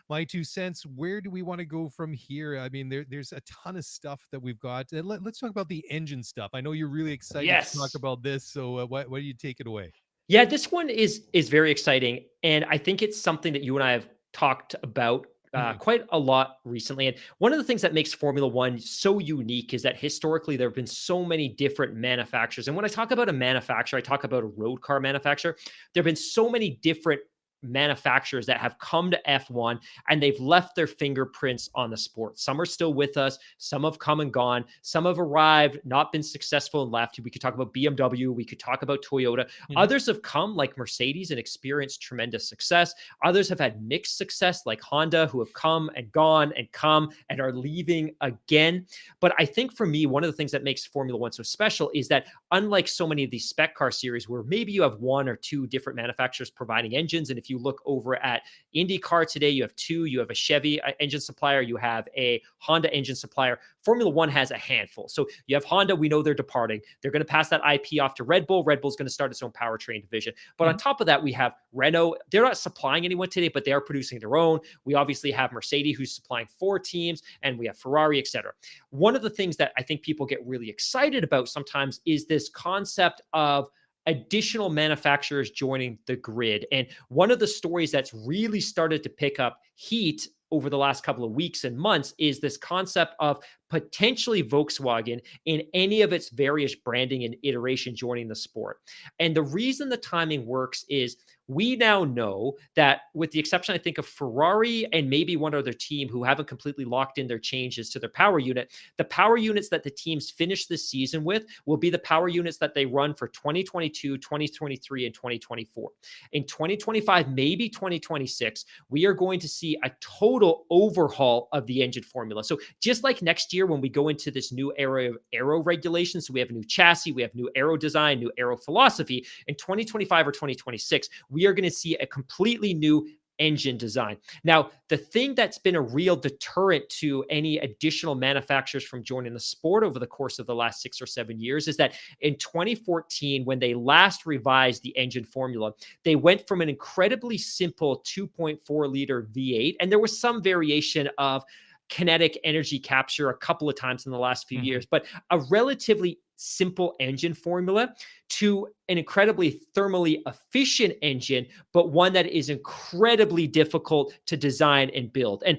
Speaker 2: my 2 cents. Where do we want to go from here? I mean, there's a ton of stuff that we've got. Let's talk about the engine stuff. I know you're really excited to talk
Speaker 1: Yes.
Speaker 2: about this. So what do you take it away?
Speaker 1: Yeah, this one is very exciting, and I think it's something that you and I have talked about
Speaker 2: Mhm.
Speaker 1: quite a lot recently. And one of the things that makes Formula One so unique is that historically there have been so many different manufacturers. And when I talk about a manufacturer, I talk about a road car manufacturer. There have been so many different manufacturers that have come to F1 and they've left their fingerprints on the sport. Some are still with us, some have come and gone, some have arrived, not been successful and left. We could talk about BMW, we could talk about Toyota.
Speaker 2: Mhm.
Speaker 1: Others have come like Mercedes and experienced tremendous success. Others have had mixed success like Honda, who have come and gone and come and are leaving again. But I think for me, one of the things that makes Formula One so special is that unlike so many of these spec car series where maybe you have one or two different manufacturers providing engines, and if you look over at IndyCar today, you have two. You have a Chevy engine supplier. You have a Honda engine supplier. Formula One has a handful. So you have Honda. We know they're departing. They're going to pass that IP off to Red Bull. Red Bull's going to start its own powertrain division. But on top of that, we have Renault. They're not supplying anyone today, but they are producing their own. We obviously have Mercedes, who's supplying 4 teams, and we have Ferrari, etc. One of the things that I think people get really excited about sometimes is this concept of additional manufacturers joining the grid. And one of the stories that's really started to pick up heat over the last couple of weeks and months is this concept of potentially Volkswagen in any of its various branding and iteration joining the sport. And the reason the timing works is we now know that, with the exception, I think, of Ferrari and maybe one other team who haven't completely locked in their changes to their power unit, the power units that the teams finish this season with will be the power units that they run for 2022, 2023, and 2024. In 2025, maybe 2026, we are going to see a total overhaul of the engine formula. So just like next year, when we go into this new era of aero regulations, so we have a new chassis, we have new aero design, new aero philosophy, in 2025 or 2026, we are going to see a completely new engine design. Now, the thing that's been a real deterrent to any additional manufacturers from joining the sport over the course of the last 6 or 7 years is that in 2014, when they last revised the engine formula, they went from an incredibly simple 2.4 liter V8, and there was some variation of kinetic energy capture a couple of times in the last few years, but a relatively simple engine formula to an incredibly thermally efficient engine, but one that is incredibly difficult to design and build. And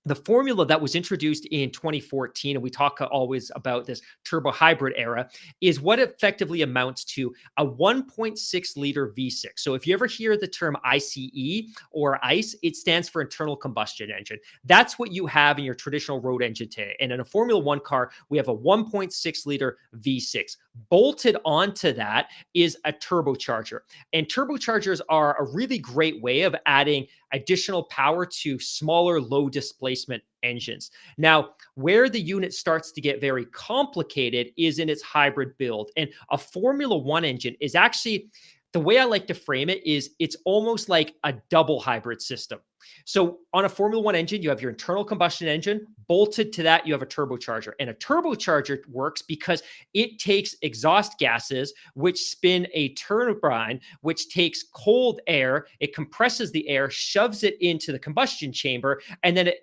Speaker 1: the formula that was introduced in 2014, and we talk always about this turbo hybrid era, is what effectively amounts to a 1.6 liter V6. So if you ever hear the term ICE or ICE, it stands for internal combustion engine. That's what you have in your traditional road engine today. And in a Formula One car, we have a 1.6 liter V6. Bolted onto that is a turbocharger. And turbochargers are a really great way of adding additional power to smaller, low displacement engines. Now, where the unit starts to get very complicated is in its hybrid build. And a Formula One engine is actually, the way I like to frame it is it's almost like a double hybrid system. So on a Formula One engine, you have your internal combustion engine. Bolted to that, you have a turbocharger. And a turbocharger works because it takes exhaust gases, which spin a turbine, which takes cold air, it compresses the air, shoves it into the combustion chamber, and then it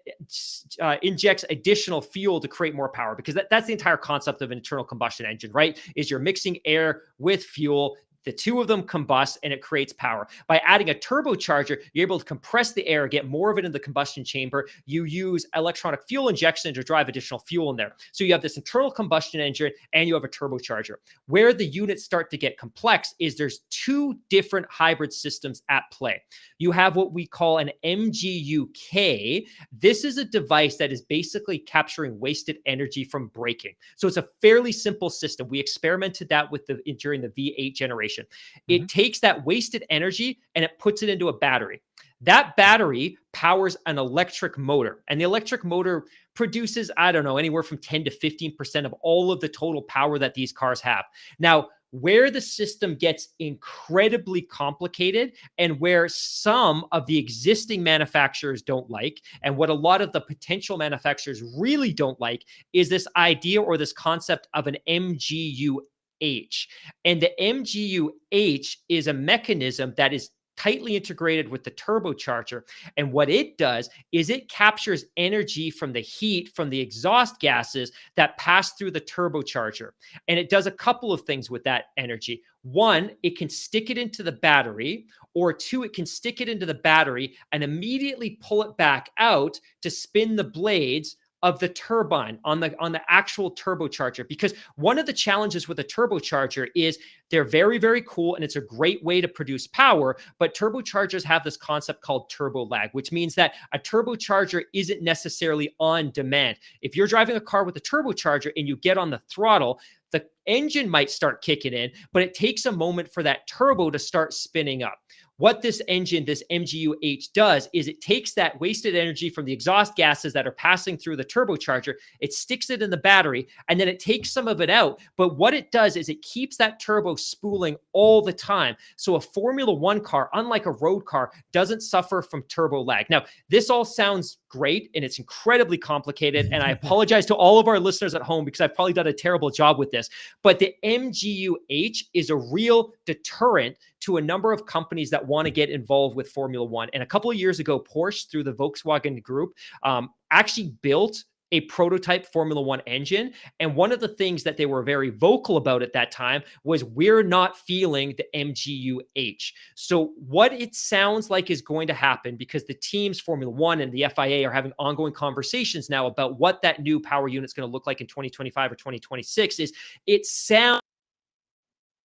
Speaker 1: injects additional fuel to create more power. Because that's the entire concept of an internal combustion engine, right? Is you're mixing air with fuel. The two of them combust and it creates power. By adding a turbocharger, you're able to compress the air, get more of it in the combustion chamber. You use electronic fuel injection to drive additional fuel in there. So you have this internal combustion engine and you have a turbocharger. Where the units start to get complex is there's 2 different hybrid systems at play. You have what we call an MGU-K. This is a device that is basically capturing wasted energy from braking. So it's a fairly simple system. We experimented that with during the V8 generation. It takes that wasted energy and it puts it into a battery. That battery powers an electric motor, and the electric motor produces, I don't know, anywhere from 10 to 15% of all of the total power that these cars have. Now, where the system gets incredibly complicated and where some of the existing manufacturers don't like, and what a lot of the potential manufacturers really don't like, is this idea or this concept of an MGU-H. And the MGU-H is a mechanism that is tightly integrated with the turbocharger. And what it does is it captures energy from the heat from the exhaust gases that pass through the turbocharger. And it does a couple of things with that energy. One, it can stick it into the battery, or 2, it can stick it into the battery and immediately pull it back out to spin the blades of the turbine on the actual turbocharger. Because one of the challenges with a turbocharger is they're very, very cool and it's a great way to produce power, but turbochargers have this concept called turbo lag, which means that a turbocharger isn't necessarily on demand. If you're driving a car with a turbocharger and you get on the throttle, the engine might start kicking in, but it takes a moment for that turbo to start spinning up. What this engine, this MGU-H does is it takes that wasted energy from the exhaust gases that are passing through the turbocharger, it sticks it in the battery, and then it takes some of it out. But what it does is it keeps that turbo spooling all the time. So a Formula One car, unlike a road car, doesn't suffer from turbo lag. Now, this all sounds great and it's incredibly complicated. And I apologize to all of our listeners at home because I've probably done a terrible job with this. But the MGU-H is a real deterrent to a number of companies that want to get involved with Formula One. And a couple of years ago, Porsche, through the Volkswagen Group, actually built a prototype Formula One engine. And one of the things that they were very vocal about at that time was we're not feeling the MGU-H. So what it sounds like is going to happen, because the teams, Formula One and the FIA, are having ongoing conversations now about what that new power unit is going to look like in 2025 or 2026, is it sounds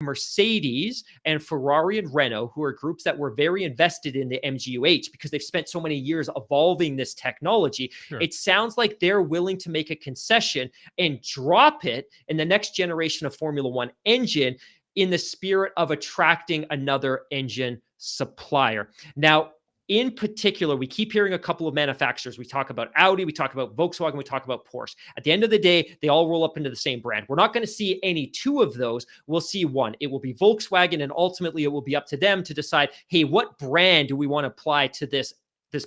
Speaker 1: Mercedes and Ferrari and Renault, who are groups that were very invested in the MGU-H because they've spent so many years evolving this technology. Sure. It sounds like they're willing to make a concession and drop it in the next generation of Formula One engine in the spirit of attracting another engine supplier. Now, in particular, we keep hearing a couple of manufacturers. We talk about Audi, we talk about Volkswagen, we talk about Porsche. At the end of the day, they all roll up into the same brand. We're not going to see any two of those. We'll see one. It will be Volkswagen, and ultimately it will be up to them to decide, hey, what brand do we want to apply to this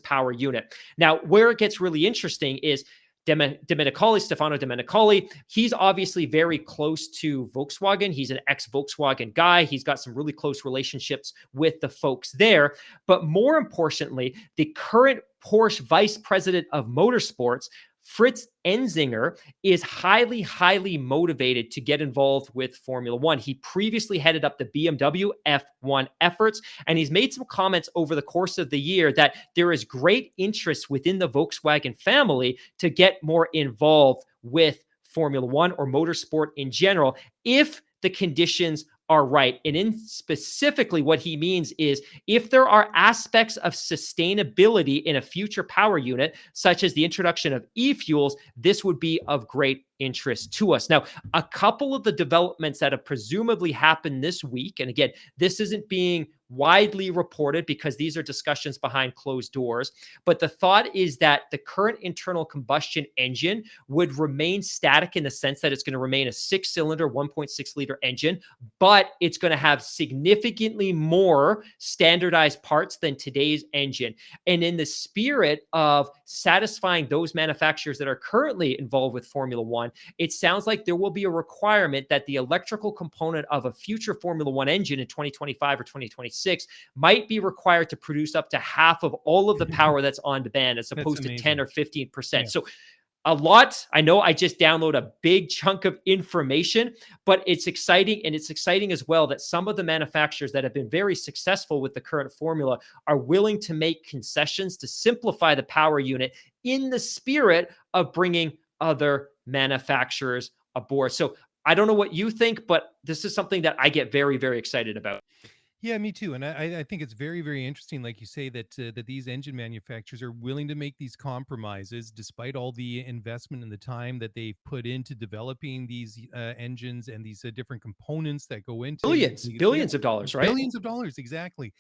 Speaker 1: power unit? Now, where it gets really interesting is Stefano Domenicali, he's obviously very close to Volkswagen. He's an ex-Volkswagen guy. He's got some really close relationships with the folks there. But more importantly, the current Porsche vice president of motorsports, Fritz Enzinger, is highly, highly motivated to get involved with Formula One. He previously headed up the BMW F1 efforts, and he's made some comments over the course of the year that there is great interest within the Volkswagen family to get more involved with Formula One or motorsport in general if the conditions are right. And in specifically what he means is if there are aspects of sustainability in a future power unit, such as the introduction of e-fuels, this would be of great interest to us. Now, a couple of the developments that have presumably happened this week, and again, this isn't being widely reported because these are discussions behind closed doors, but the thought is that the current internal combustion engine would remain static in the sense that it's going to remain a 6-cylinder, 1.6 liter engine, but it's going to have significantly more standardized parts than today's engine. And in the spirit of satisfying those manufacturers that are currently involved with Formula One, it sounds like there will be a requirement that the electrical component of a future Formula One engine in 2025 or 2026 might be required to produce up to half of all of the power that's on demand, as opposed to 10 or 15%. Yeah. So a lot. I know I just download a big chunk of information, but it's exciting. And it's exciting as well that some of the manufacturers that have been very successful with the current formula are willing to make concessions to simplify the power unit in the spirit of bringing other manufacturers aboard. So I don't know what you think, but this is something that I get very, very excited about.
Speaker 2: Yeah, me too. And I think it's very, very interesting, like you say, that that these engine manufacturers are willing to make these compromises despite all the investment and the time that they've put into developing these engines and these different components that go into
Speaker 1: billions of dollars, right?
Speaker 2: Billions of dollars, exactly,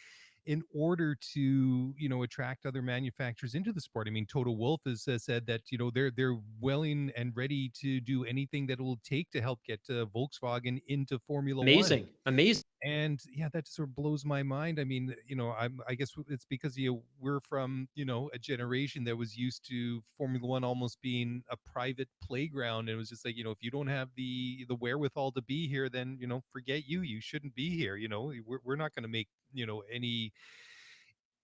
Speaker 2: in order to attract other manufacturers into the sport. I mean, Toto Wolff has said that they're willing and ready to do anything that it will take to help get Volkswagen into Formula One.
Speaker 1: Amazing.
Speaker 2: And yeah, that sort of blows my mind. I mean, I guess it's because we're from a generation that was used to Formula One almost being a private playground. And it was just like, if you don't have the wherewithal to be here, then forget you. You shouldn't be here. We're not going to make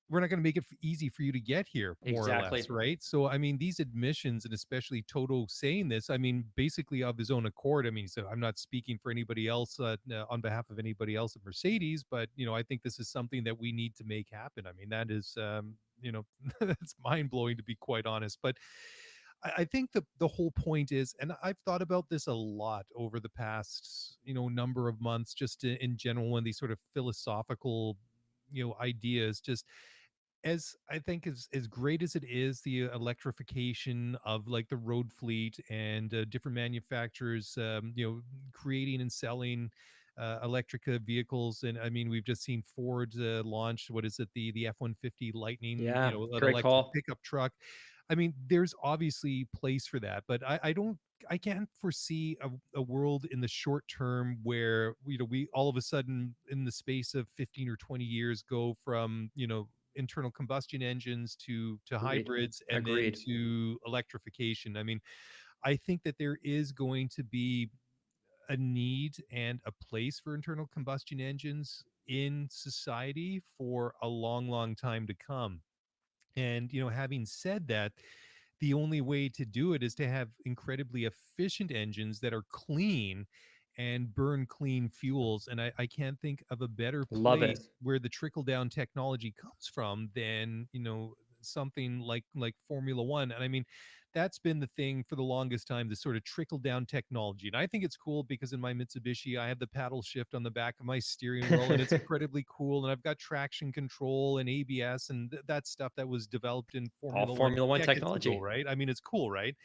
Speaker 2: we're not going to make it easy for you to get here, more or less, right? So, I mean, these admissions, and especially Toto saying this, I mean, basically of his own accord. I mean, so I'm not speaking for anybody else on behalf of anybody else at Mercedes, but I think this is something that we need to make happen. I mean, that is, that's mind blowing, to be quite honest. But I think the whole point is, and I've thought about this a lot over the past, number of months, just in general, when these sort of philosophical, ideas just. as I think as great as it is, the electrification of like the road fleet and different manufacturers, creating and selling electric vehicles, and I mean we've just seen Ford launch, what is it, the F-150 Lightning,
Speaker 1: Yeah,
Speaker 2: an
Speaker 1: great
Speaker 2: electric
Speaker 1: call.
Speaker 2: pickup truck. I mean, there's obviously place for that, but I can't foresee a world in the short term where we all of a sudden in the space of 15 or 20 years go from internal combustion engines to
Speaker 1: Agreed.
Speaker 2: hybrids and then
Speaker 1: Agreed.
Speaker 2: to electrification. I mean, I think that there is going to be a need and a place for internal combustion engines in society for a long, long time to come. And, having said that, the only way to do it is to have incredibly efficient engines that are clean and burn clean fuels. And I can't think of a better
Speaker 1: Love
Speaker 2: place
Speaker 1: it.
Speaker 2: where the trickle down technology comes from than, something like Formula One. And I mean, that's been the thing for the longest time, this sort of trickle down technology. And I think it's cool because in my Mitsubishi, I have the paddle shift on the back of my steering wheel, and it's incredibly cool. And I've got traction control and ABS and that stuff that was developed in
Speaker 1: All
Speaker 2: Formula One
Speaker 1: Formula One
Speaker 2: decades ago,
Speaker 1: technology.
Speaker 2: right? I mean, it's cool, right?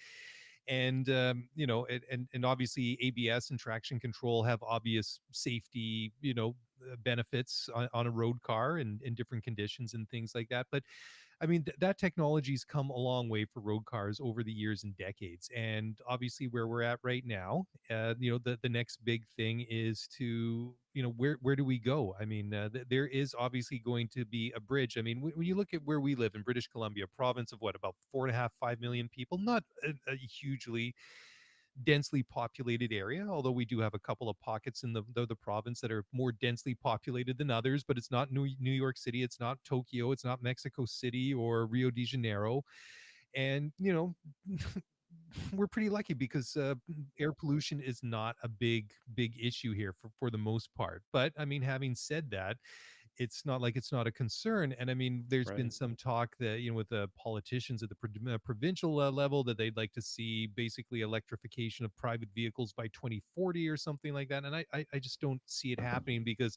Speaker 2: And and obviously ABS and traction control have obvious safety benefits on a road car and in different conditions and things like that. But I mean, that technology's come a long way for road cars over the years and decades. And obviously, where we're at right now, the next big thing is to, where do we go? I mean, there is obviously going to be a bridge. I mean, when you look at where we live in British Columbia, province of what, about 4.5, 5 million people, not a hugely densely populated area, although we do have a couple of pockets in the province that are more densely populated than others. But it's not New York City, it's not Tokyo, it's not Mexico City or Rio de Janeiro. And we're pretty lucky because air pollution is not a big issue here for the most part. But I mean, having said that, it's not like it's not a concern. And I mean, there's been
Speaker 1: Right.
Speaker 2: some talk that, with the politicians at the provincial level, that they'd like to see basically electrification of private vehicles by 2040 or something like that. And I just don't see it happening because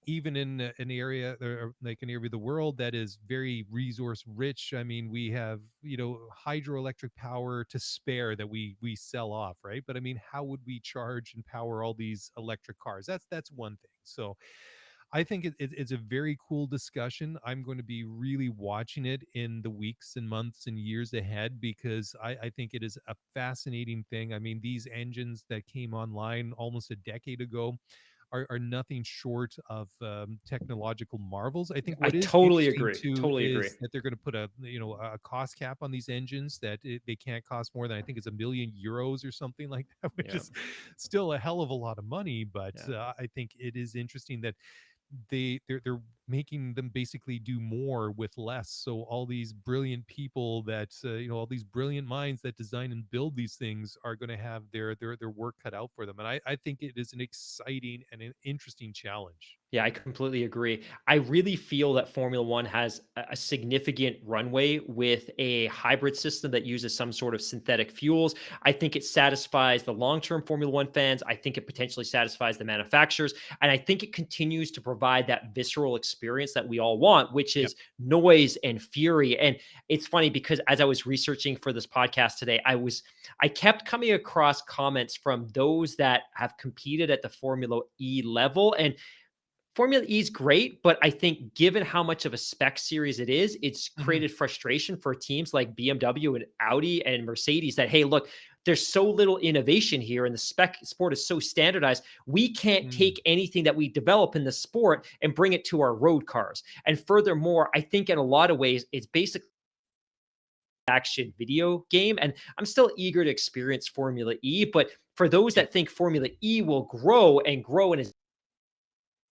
Speaker 2: even in an area or like an area of the world that is very resource rich, I mean, we have, hydroelectric power to spare that we sell off, right? But I mean, how would we charge and power all these electric cars? That's one thing. So I think it's a very cool discussion. I'm going to be really watching it in the weeks and months and years ahead because I think it is a fascinating thing. I mean, these engines that came online almost a decade ago are nothing short of technological marvels. I think
Speaker 1: I
Speaker 2: what is
Speaker 1: totally
Speaker 2: interesting
Speaker 1: agree.
Speaker 2: too
Speaker 1: Totally agree.
Speaker 2: is that they're going to put a cost cap on these engines, that they can't cost more than, I think it's €1 million or something like that, which
Speaker 1: Yeah.
Speaker 2: is still a hell of a lot of money. But
Speaker 1: Yeah.
Speaker 2: I think it is interesting that they're making them basically do more with less. So all these brilliant people that all these brilliant minds that design and build these things are going to have their work cut out for them. And I think it is an exciting and an interesting challenge.
Speaker 1: Yeah, I completely agree. I really feel that Formula One has a significant runway with a hybrid system that uses some sort of synthetic fuels. I think it satisfies the long term Formula One fans. I think it potentially satisfies the manufacturers. And I think it continues to provide that visceral experience that we all want, which
Speaker 2: Yep.
Speaker 1: is noise and fury. And it's funny because as I was researching for this podcast today, I kept coming across comments from those that have competed at the Formula E level. And Formula E is great, but I think given how much of a spec series it is, it's
Speaker 2: Hmm.
Speaker 1: created frustration for teams like BMW and Audi and Mercedes that, hey, look, there's so little innovation here and the spec sport is so standardized. We can't
Speaker 2: Mm.
Speaker 1: take anything that we develop in the sport and bring it to our road cars. And furthermore, I think in a lot of ways, it's basically action video game. And I'm still eager to experience Formula E. But for those
Speaker 2: Yep.
Speaker 1: that think Formula E will grow and grow and is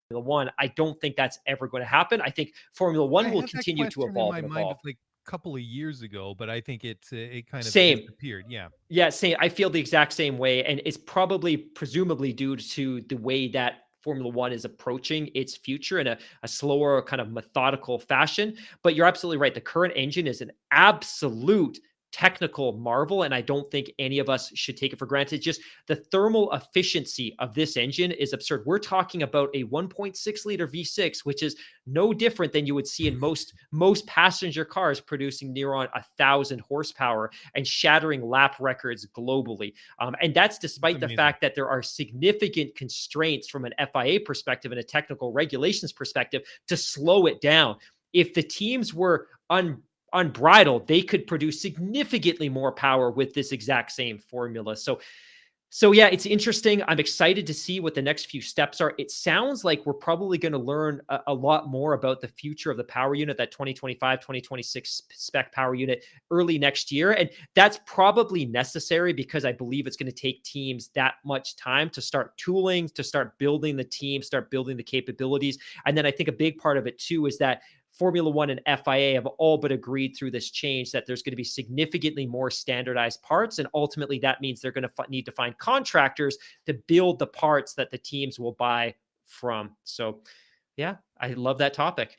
Speaker 1: Formula One, I don't think that's ever going to happen. I think Formula
Speaker 2: I
Speaker 1: One will
Speaker 2: had that
Speaker 1: continue to
Speaker 2: question in
Speaker 1: evolve
Speaker 2: my
Speaker 1: and
Speaker 2: mind
Speaker 1: evolve.
Speaker 2: of like a couple of years ago, but I think it kind of
Speaker 1: Same.
Speaker 2: disappeared. Yeah.
Speaker 1: Yeah, same. I feel the exact same way. And it's probably presumably due to the way that Formula One is approaching its future in a slower, kind of methodical fashion. But you're absolutely right. The current engine is an absolute technical marvel, and I don't think any of us should take it for granted. Just the thermal efficiency of this engine is absurd. We're talking about a 1.6 liter V6, which is no different than you would see in most passenger cars, producing near on 1,000 horsepower and shattering lap records globally. And that's despite the fact that there are significant constraints from an FIA perspective and a technical regulations perspective to slow it down. If the teams were unbridled, they could produce significantly more power with this exact same formula. So yeah, it's interesting. I'm excited to see what the next few steps are. It sounds like we're probably going to learn a lot more about the future of the power unit, that 2025, 2026 spec power unit early next year. And that's probably necessary because I believe it's going to take teams that much time to start tooling, to start building the team, start building the capabilities. And then I think a big part of it too is that Formula One and FIA have all but agreed through this change that there's going to be significantly more standardized parts. And ultimately, that means they're going to need to find contractors to build the parts that the teams will buy from. So, yeah, I love that topic.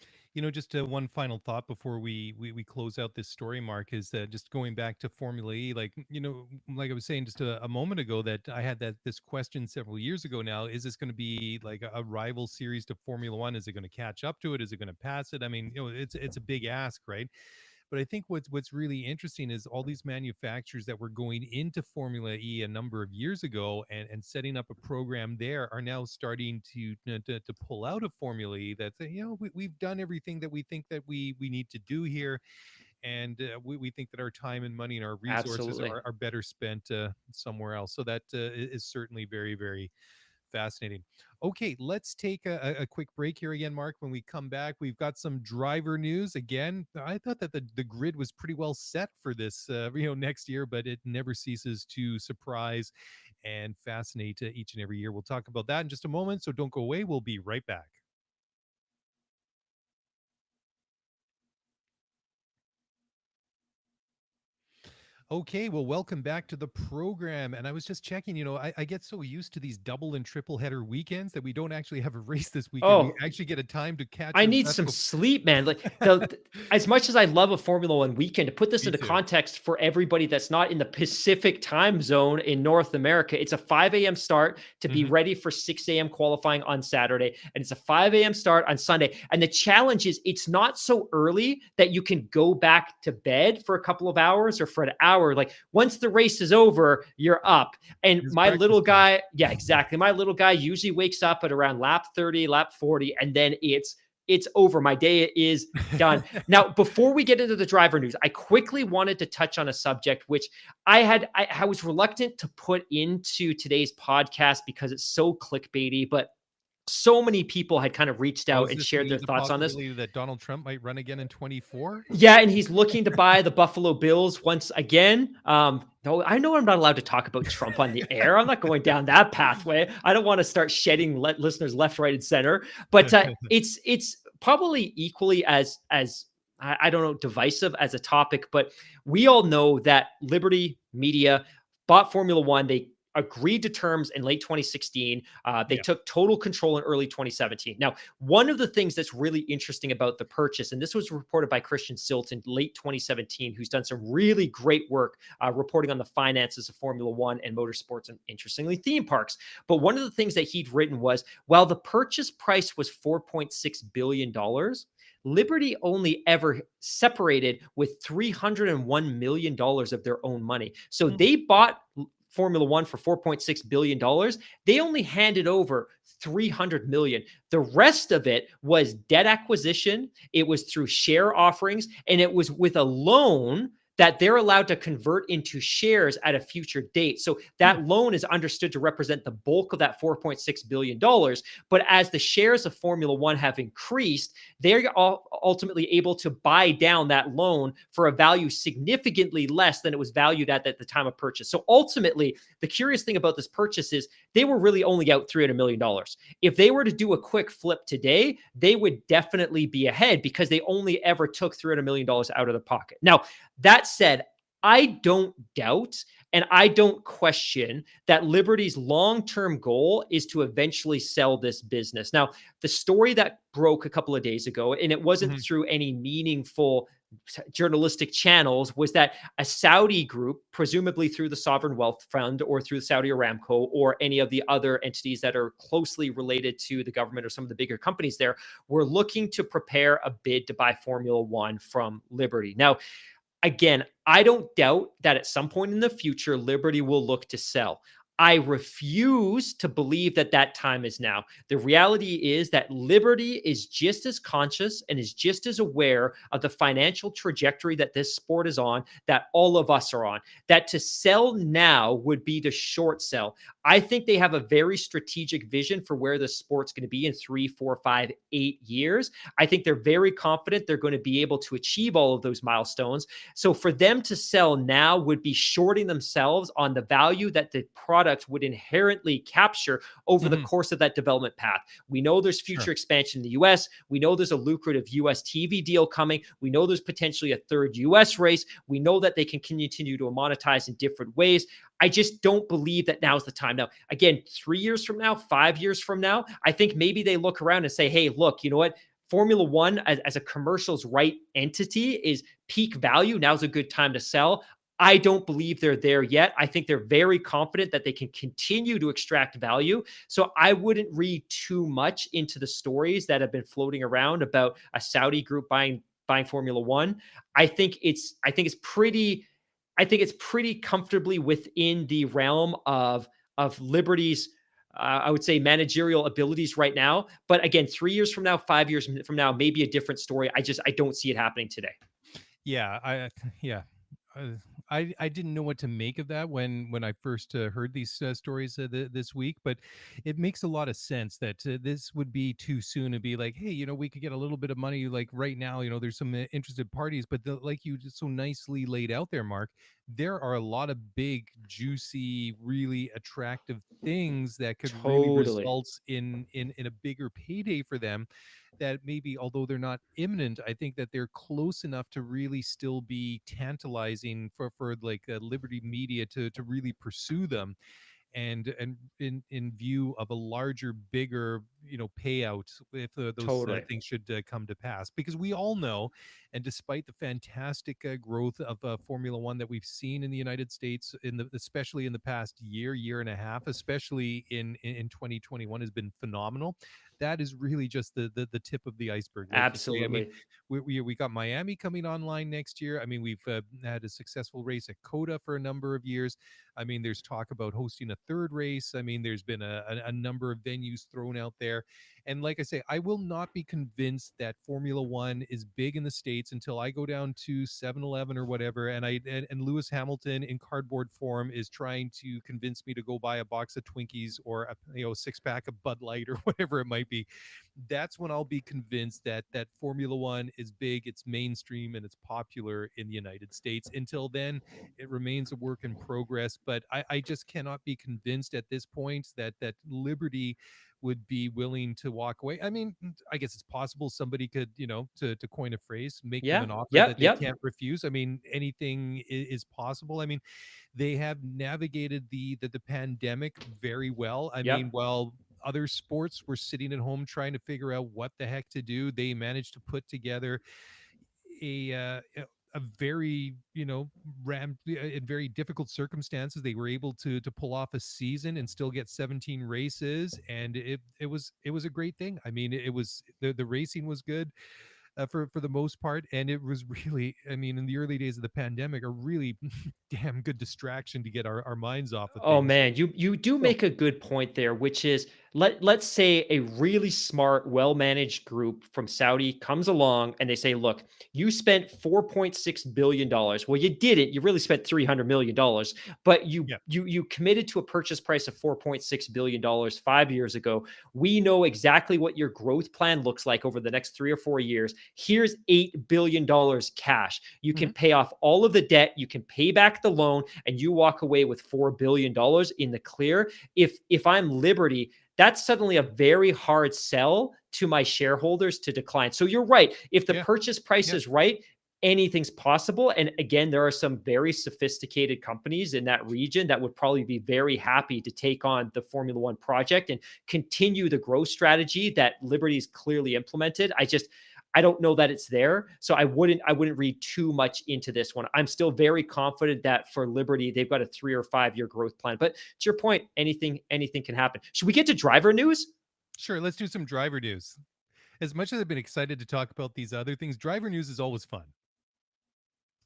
Speaker 2: Just one final thought before we close out this story, Mark, is just going back to Formula E. Like I was saying just a moment ago, that I had this question several years ago. Now, is this going to be like a rival series to Formula One? Is it going to catch up to it? Is it going to pass it? I mean, it's a big ask, right? But I think what's really interesting is all these manufacturers that were going into Formula E a number of years ago and setting up a program there are now starting to pull out of Formula E. That we've done everything that we think that we need to do here, and we think that our time and money and our resources are better spent somewhere else. So that is certainly very, very fascinating. Okay, let's take a quick break here again, Mark. When we come back, we've got some driver news. Again, I thought that the grid was pretty well set for this next year, but it never ceases to surprise and fascinate each and every year. We'll talk about that in just a moment, so don't go away. We'll be right back. Okay, well, welcome back to the program. And I was just checking, I get so used to these double and triple header weekends that we don't actually have a race this weekend.
Speaker 1: Oh,
Speaker 2: we actually get a time to catch.
Speaker 1: I need some sleep, man. Like as much as I love a Formula One weekend, to put this into context for everybody that's not in the Pacific time zone in North America, it's a 5 a.m. start to be ready for 6 a.m. qualifying on Saturday. And it's a 5 a.m. start on Sunday. And the challenge is it's not so early that you can go back to bed for a couple of hours or for an hour. Like once the race is over, you're up. And my little guy, yeah, exactly. My little guy usually wakes up at around lap 30, lap 40, and then it's over. My day is done. Now, before we get into the driver news, I quickly wanted to touch on a subject which I was reluctant to put into today's podcast because it's so clickbaity, but so many people had kind of reached out and shared their thoughts on this.
Speaker 2: That Donald Trump might run again in 24.
Speaker 1: Yeah, and he's looking to buy the Buffalo Bills once again. No, I know I'm not allowed to talk about Trump on the air. I'm not going down that pathway. I don't want to start shedding listeners left, right, and center. But it's probably equally as I don't know, divisive as a topic. But we all know that Liberty Media bought Formula One. They agreed to terms in late 2016. They took total control in early 2017. Now, one of the things that's really interesting about the purchase, and this was reported by Christian Silt in late 2017, who's done some really great work reporting on the finances of Formula One and motorsports and, interestingly, theme parks. But one of the things that he'd written was, while the purchase price was $4.6 billion, Liberty only ever separated with $301 million of their own money. So they bought Formula One for $4.6 billion. They only handed over $300 million. The rest of it was debt acquisition. It was through share offerings, and it was with a loan that they're allowed to convert into shares at a future date. So that loan is understood to represent the bulk of that $4.6 billion. But as the shares of Formula One have increased, they're ultimately able to buy down that loan for a value significantly less than it was valued at the time of purchase. So ultimately, the curious thing about this purchase is they were really only out $300 million. If they were to do a quick flip today, they would definitely be ahead because they only ever took $300 million out of the pocket. Now, that said, I don't doubt and I don't question that Liberty's long-term goal is to eventually sell this business. Now, the story that broke a couple of days ago, and it wasn't through any meaningful journalistic channels was that a Saudi group, presumably through the Sovereign Wealth Fund or through Saudi Aramco or any of the other entities that are closely related to the government or some of the bigger companies there, were looking to prepare a bid to buy Formula One from Liberty. Now, again, I don't doubt that at some point in the future, Liberty will look to sell. I refuse to believe that that time is now. The reality is that Liberty is just as conscious and is just as aware of the financial trajectory that this sport is on, that all of us are on. That to sell now would be to short sell. I think they have a very strategic vision for where the sport's going to be in 3, 4, 5, 8 years. I think they're very confident they're going to be able to achieve all of those milestones. So for them to sell now would be shorting themselves on the value that the product would inherently capture over the course of that development path. We know there's future expansion in the US. We know there's a lucrative US TV deal coming. We know there's potentially a third US race. We know that they can continue to monetize in different ways. I just don't believe that now's the time. Now, again, 3 years from now, 5 years from now, I think maybe they look around and say, hey, look, you know what? Formula One as a commercials right entity is peak value. Now's a good time to sell. I don't believe they're there yet. I think they're very confident that they can continue to extract value. So I wouldn't read too much into the stories that have been floating around about a Saudi group buying Formula One. I think it's pretty comfortably within the realm of Liberty's I would say managerial abilities right now. But again, 3 years from now, 5 years from now, maybe a different story. I don't see it happening today.
Speaker 2: Yeah, yeah. I didn't know what to make of that when I first heard these stories this week, but it makes a lot of sense that this would be too soon to be like, hey, we could get a little bit of money like right now. There's some interested parties, but like you just so nicely laid out there, Mark, there are a lot of big, juicy, really attractive things that could really
Speaker 1: Totally.
Speaker 2: result in a bigger payday for them, that maybe although they're not imminent, I think that they're close enough to really still be tantalizing for like Liberty Media to really pursue them, and in view of a larger, bigger payout if those
Speaker 1: Totally.
Speaker 2: things should come to pass, because we all know, and despite the fantastic growth of Formula One that we've seen in the United States especially in the past year and a half, especially in 2021, has been phenomenal. That is really just the tip of the iceberg, like you say. I mean,
Speaker 1: Absolutely.
Speaker 2: we got Miami coming online next year. I mean, we've had a successful race at Coda for a number of years. I mean, there's talk about hosting a third race. I mean, there's been a number of venues thrown out there. And like I say, I will not be convinced that Formula One is big in the States until I go down to 7-Eleven or whatever, and Lewis Hamilton in cardboard form is trying to convince me to go buy a box of Twinkies or a 6-pack of Bud Light or whatever it might be. That's when I'll be convinced that Formula One is big, it's mainstream, and it's popular in the United States. Until then, it remains a work in progress. But I just cannot be convinced at this point that Liberty would be willing to walk away. I mean, I guess it's possible somebody could, to coin a phrase, make them
Speaker 1: Yeah.
Speaker 2: an offer
Speaker 1: Yep.
Speaker 2: that they
Speaker 1: Yep.
Speaker 2: can't refuse. I mean, anything is possible. I mean, they have navigated the pandemic very well. I mean,
Speaker 1: Yep.
Speaker 2: while other sports were sitting at home trying to figure out what the heck to do, they managed to put together a very in very difficult circumstances. They were able to pull off a season and still get 17 races, and it was a great thing. I mean, it was the racing was good for the most part, and it was really, I mean, in the early days of the pandemic, a really damn good distraction to get our minds off of
Speaker 1: Oh
Speaker 2: things.
Speaker 1: man, you do
Speaker 2: So
Speaker 1: make a good point there, which is let's say a really smart, well-managed group from Saudi comes along and they say, look, you spent $4.6 billion. Well, you didn't. You really spent $300 million, but
Speaker 2: yeah,
Speaker 1: you committed to a purchase price of $4.6 billion 5 years ago. We know exactly what your growth plan looks like over the next 3 or 4 years. Here's $8 billion cash. You can
Speaker 2: hmm
Speaker 1: pay off all of the debt, you can pay back the loan, and you walk away with $4 billion in the clear. If I'm Liberty, that's suddenly a very hard sell to my shareholders to decline. So you're right. If the
Speaker 2: yeah,
Speaker 1: purchase price
Speaker 2: yeah.
Speaker 1: is right, anything's possible. And again, there are some very sophisticated companies in that region that would probably be very happy to take on the Formula One project and continue the growth strategy that Liberty's clearly implemented. I don't know that it's there. So I wouldn't read too much into this one. I'm still very confident that for Liberty, they've got a 3 or 5 year growth plan. But to your point, anything can happen. Should we get to driver news?
Speaker 2: Sure, let's do some driver news. As much as I've been excited to talk about these other things, driver news is always fun.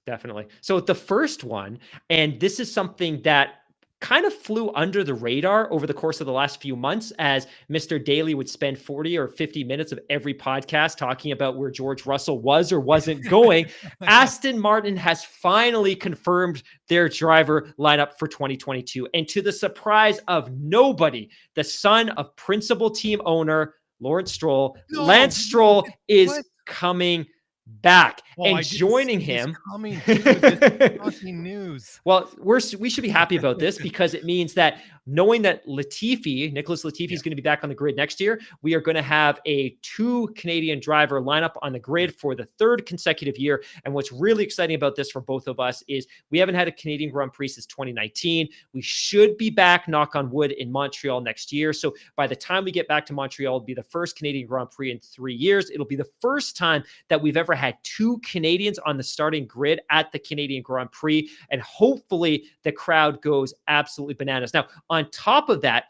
Speaker 1: Definitely. So the first one, and this is something that kind of flew under the radar over the course of the last few months, as Mr. Daly would spend 40 or 50 minutes of every podcast talking about where George Russell was or wasn't going. Aston Martin has finally confirmed their driver lineup for 2022. And to the surprise of nobody, the son of principal team owner Lawrence Stroll,
Speaker 2: No,
Speaker 1: Lance Stroll is
Speaker 2: what?
Speaker 1: coming back.
Speaker 2: Oh,
Speaker 1: And
Speaker 2: I didn't
Speaker 1: joining
Speaker 2: see this
Speaker 1: him.
Speaker 2: coming too with this shocking news.
Speaker 1: Well, we should be happy about this because it means that knowing that Nicholas Latifi is going to be back on the grid next year, we are going to have a 2 Canadian driver lineup on the grid for the 3rd consecutive year. And what's really exciting about this for both of us is we haven't had a Canadian Grand Prix since 2019. We should be back, knock on wood, in Montreal next year. So by the time we get back to Montreal, it'll be the first Canadian Grand Prix in 3 years. It'll be the first time that we've ever had 2 Canadians on the starting grid at the Canadian Grand Prix. And hopefully the crowd goes absolutely bananas. Now, on top of that,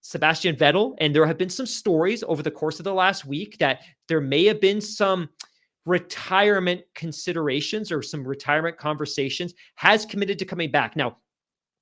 Speaker 1: Sebastian Vettel, and there have been some stories over the course of the last week that there may have been some retirement considerations or some retirement conversations, has committed to coming back. Now,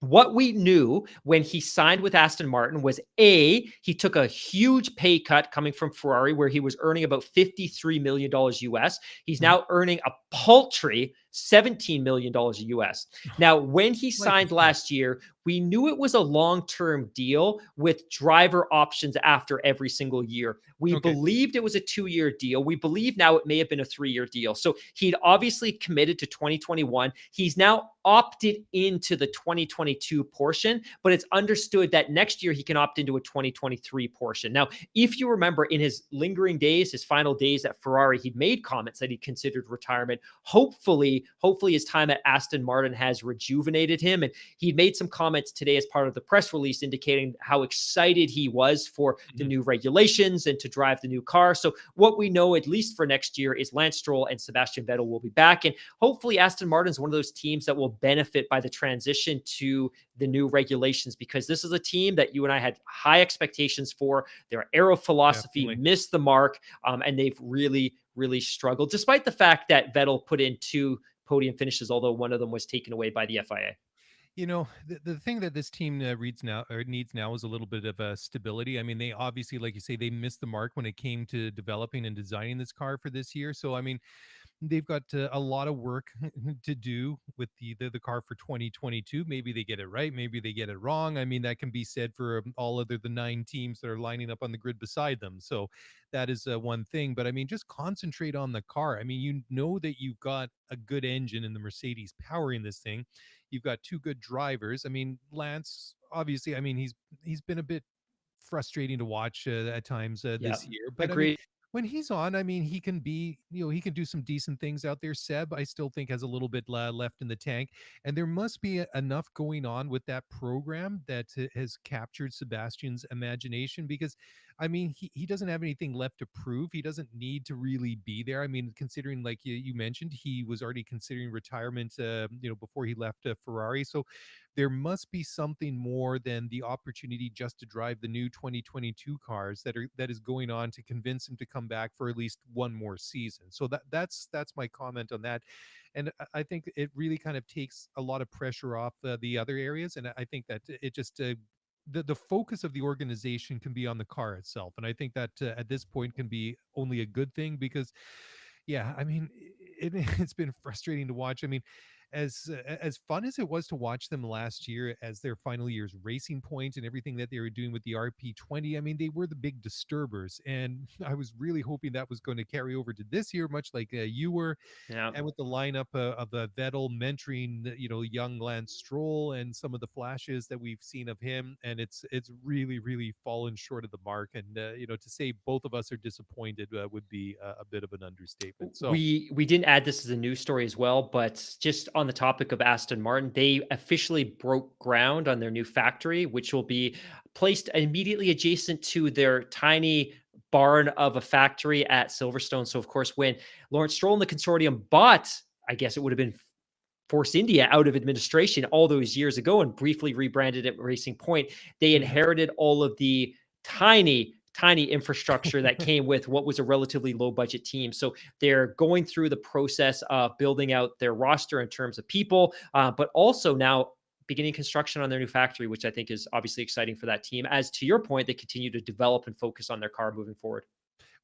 Speaker 1: what we knew when he signed with Aston Martin was he took a huge pay cut coming from Ferrari, where he was earning about $53 million US. He's now earning a paltry $17 million US. Now, when he signed last year, we knew it was a long-term deal with driver options after every single year. We believed it was a 2-year deal. We believe now it may have been a 3-year deal. So he'd obviously committed to 2021. He's now opted into the 2022 portion, but it's understood that next year he can opt into a 2023 portion. Now, if you remember, in his lingering days, his final days at Ferrari, he'd made comments that he considered retirement. Hopefully his time at Aston Martin has rejuvenated him. And he made some comments today as part of the press release indicating how excited he was for the new regulations and to drive the new car. So what we know, at least for next year, is Lance Stroll and Sebastian Vettel will be back. And hopefully Aston Martin is one of those teams that will benefit by the transition to the new regulations, because this is a team that you and I had high expectations for. Their aero philosophy missed the mark, and they've really struggled, despite the fact that Vettel put in 2 podium finishes, although one of them was taken away by the FIA.
Speaker 2: You know, the thing that this team needs now is a little bit of stability. I mean, they obviously, like you say, they missed the mark when it came to developing and designing this car for this year. So, I mean, they've got a lot of work to do with the car for 2022. Maybe they get it right, maybe they get it wrong. I mean, that can be said for all other the 9 teams that are lining up on the grid beside them. So that is one thing. But I mean, just concentrate on the car. I mean, you know that you've got a good engine in the Mercedes powering this thing. You've got 2 good drivers. I mean, Lance, obviously, I mean, he's been a bit frustrating to watch at times this year. But I mean,
Speaker 1: Agreed.
Speaker 2: when he's on, I mean, he can be, he can do some decent things out there. Seb, I still think has a little bit left in the tank, and there must be enough going on with that program that has captured Sebastian's imagination, because I mean, he doesn't have anything left to prove. He doesn't need to really be there. I mean, considering, like you mentioned, he was already considering retirement, before he left Ferrari. So there must be something more than the opportunity just to drive the new 2022 cars that is going on to convince him to come back for at least one more season. So that's my comment on that. And I think it really kind of takes a lot of pressure off the other areas. And I think that it just the focus of the organization can be on the car itself. And I think that at this point can be only a good thing, because yeah, I mean, it's been frustrating to watch. I mean, as fun as it was to watch them last year as their final year's Racing Point and everything that they were doing with the RP20, I mean, they were the big disturbers, and I was really hoping that was going to carry over to this year, much like you were.
Speaker 1: Yeah.
Speaker 2: And with the lineup of Vettel mentoring, young Lance Stroll, and some of the flashes that we've seen of him, and it's really fallen short of the mark. And to say both of us are disappointed would be a bit of an understatement. So
Speaker 1: we didn't add this as a news story as well, but just on the topic of Aston Martin, they officially broke ground on their new factory, which will be placed immediately adjacent to their tiny barn of a factory at Silverstone. So, of course, when Lawrence Stroll and the consortium bought, I guess it would have been Force India out of administration all those years ago and briefly rebranded it Racing Point, they inherited all of the tiny infrastructure that came with what was a relatively low budget team. So they're going through the process of building out their roster in terms of people, but also now beginning construction on their new factory, which I think is obviously exciting for that team. As to your point, they continue to develop and focus on their car moving forward.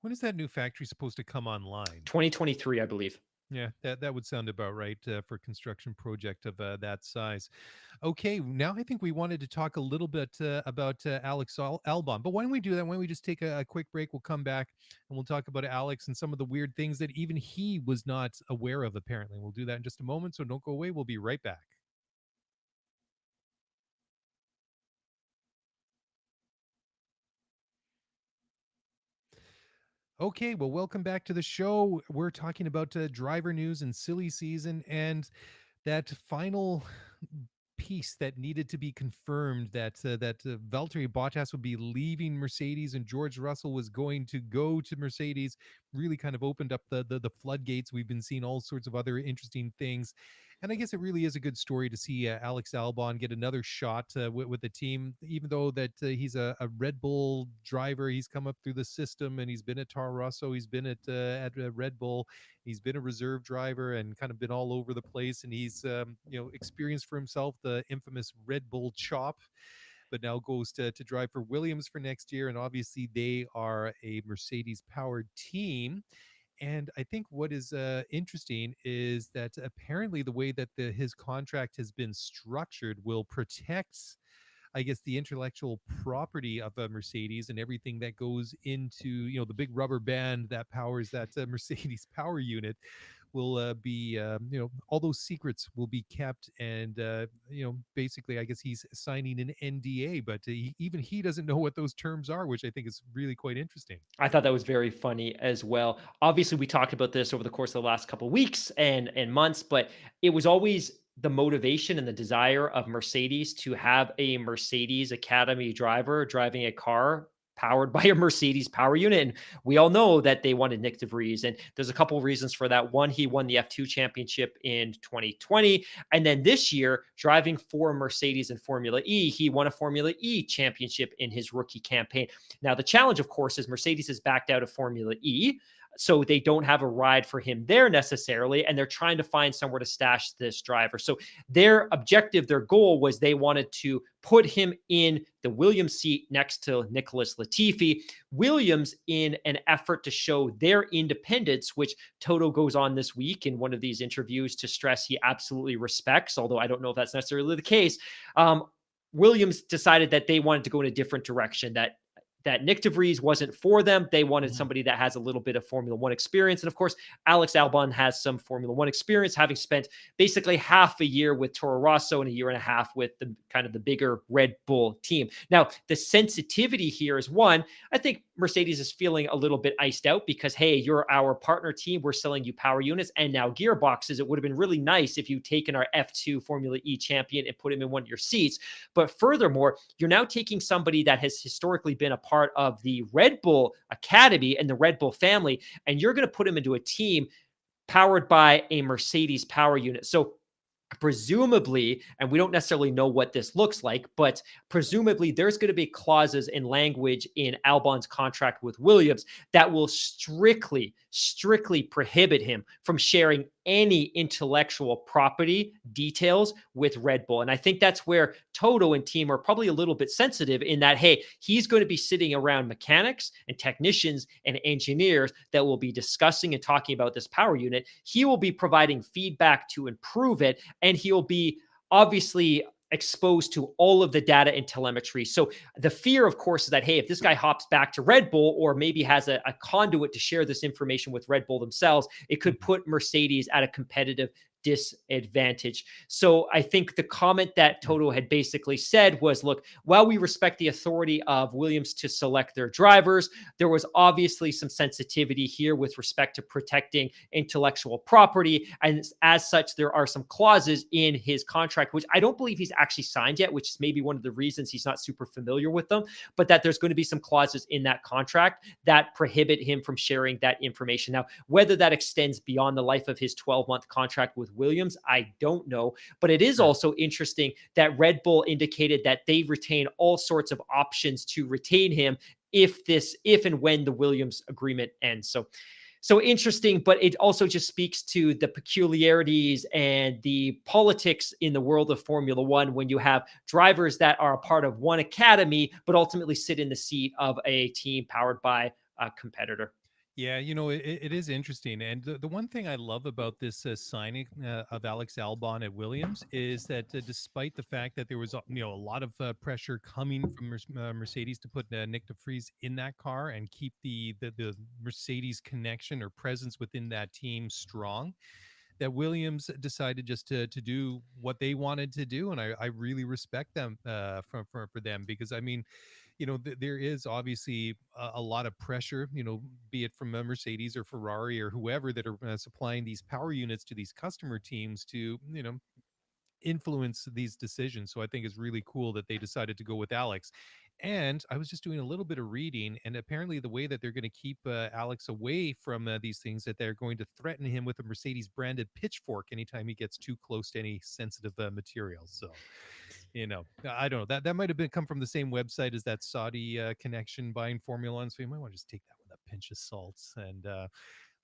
Speaker 2: When is that new factory supposed to come online?
Speaker 1: 2023, I believe.
Speaker 2: Yeah, that would sound about right for a construction project of that size. Okay, now I think we wanted to talk a little bit about Alex Albon, but why don't we do that? Why don't we just take a quick break? We'll come back and we'll talk about Alex and some of the weird things that even he was not aware of, apparently. We'll do that in just a moment, so don't go away. We'll be right back. Okay, well, welcome back to the show. We're talking about driver news and silly season and that final piece that needed to be confirmed that Valtteri Bottas would be leaving Mercedes and George Russell was going to go to Mercedes really kind of opened up the floodgates. We've been seeing all sorts of other interesting things. And I guess it really is a good story to see Alex Albon get another shot with the team, even though that he's a Red Bull driver. He's come up through the system and he's been at Toro Rosso. He's been at Red Bull. He's been a reserve driver and kind of been all over the place. And he's, experienced for himself the infamous Red Bull chop, but now goes to drive for Williams for next year. And obviously they are a Mercedes powered team. And I think what is interesting is that apparently the way that his contract has been structured will protect, I guess, the intellectual property of a Mercedes and everything that goes into, the big rubber band that powers that Mercedes power unit will be, all those secrets will be kept. And, basically, I guess he's signing an NDA, but even he doesn't know what those terms are, which I think is really quite interesting.
Speaker 1: I thought that was very funny as well. Obviously, we talked about this over the course of the last couple of weeks and months, but it was always the motivation and the desire of Mercedes to have a Mercedes Academy driver driving a car powered by a Mercedes power unit. And we all know that they wanted Nick DeVries. And there's a couple of reasons for that. One, he won the F2 championship in 2020. And then this year, driving for Mercedes in Formula E, he won a Formula E championship in his rookie campaign. Now, the challenge, of course, is Mercedes has backed out of Formula E. So they don't have a ride for him there necessarily, and they're trying to find somewhere to stash this driver. So their objective, their goal was they wanted to put him in the Williams seat next to Nicholas Latifi. Williams, in an effort to show their independence, which Toto goes on this week in one of these interviews to stress he absolutely respects, although I don't know if that's necessarily the case. Williams decided that they wanted to go in a different direction, that Nick DeVries wasn't for them. They wanted somebody that has a little bit of Formula One experience. And of course, Alex Albon has some Formula One experience, having spent basically half a year with Toro Rosso and a year and a half with the kind of the bigger Red Bull team. Now, the sensitivity here is one, I think Mercedes is feeling a little bit iced out because, hey, you're our partner team. We're selling you power units and now gearboxes. It would have been really nice if you'd taken our F2 Formula E champion and put him in one of your seats. But furthermore, you're now taking somebody that has historically been a part of the Red Bull Academy and the Red Bull family, and you're going to put him into a team powered by a Mercedes power unit. So presumably, and we don't necessarily know what this looks like, but presumably there's going to be clauses and language in Albon's contract with Williams that will strictly prohibit him from sharing any intellectual property details with Red Bull. And I think that's where Toto and team are probably a little bit sensitive in that, hey, he's going to be sitting around mechanics and technicians and engineers that will be discussing and talking about this power unit. He will be providing feedback to improve it, and he'll be obviously exposed to all of the data and telemetry. So the fear, of course, is that, hey, if this guy hops back to Red Bull or maybe has a conduit to share this information with Red Bull themselves, it could put Mercedes at a competitive disadvantage. So I think the comment that Toto had basically said was, look, while we respect the authority of Williams to select their drivers, there was obviously some sensitivity here with respect to protecting intellectual property. And as such, there are some clauses in his contract, which I don't believe he's actually signed yet, which is maybe one of the reasons he's not super familiar with them, but that there's going to be some clauses in that contract that prohibit him from sharing that information. Now, whether that extends beyond the life of his 12-month contract with Williams, I don't know. But it is also interesting that Red Bull indicated that they retain all sorts of options to retain him if and when the Williams agreement ends. So interesting, but it also just speaks to the peculiarities and the politics in the world of Formula One when you have drivers that are a part of one academy, but ultimately sit in the seat of a team powered by a competitor.
Speaker 2: Yeah, it is interesting. And the one thing I love about this signing of Alex Albon at Williams is that despite the fact that there was, a lot of pressure coming from Mercedes to put Nick de Vries in that car and keep the Mercedes connection or presence within that team strong, that Williams decided just to do what they wanted to do. And I really respect them for them, because I mean, there is obviously a lot of pressure, be it from a Mercedes or Ferrari or whoever that are supplying these power units to these customer teams to, influence these decisions. So I think it's really cool that they decided to go with Alex. And I was just doing a little bit of reading, and apparently the way that they're going to keep Alex away from these things, that they're going to threaten him with a Mercedes branded pitchfork anytime he gets too close to any sensitive material. So, I don't know, that might have been come from the same website as that Saudi connection buying Formula One. So you might want to just take that with a pinch of salt. And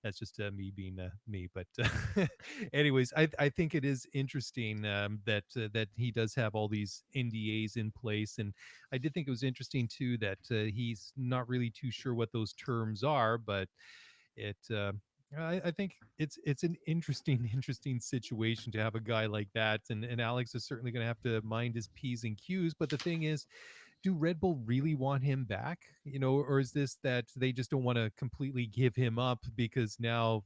Speaker 2: that's just me being me. But anyways, I think it is interesting that he does have all these NDAs in place. And I did think it was interesting too that he's not really too sure what those terms are, but it I think it's an interesting situation to have a guy like that. And Alex is certainly going to have to mind his P's and Q's. But the thing is, do Red Bull really want him back? Or is this that they just don't want to completely give him up because now,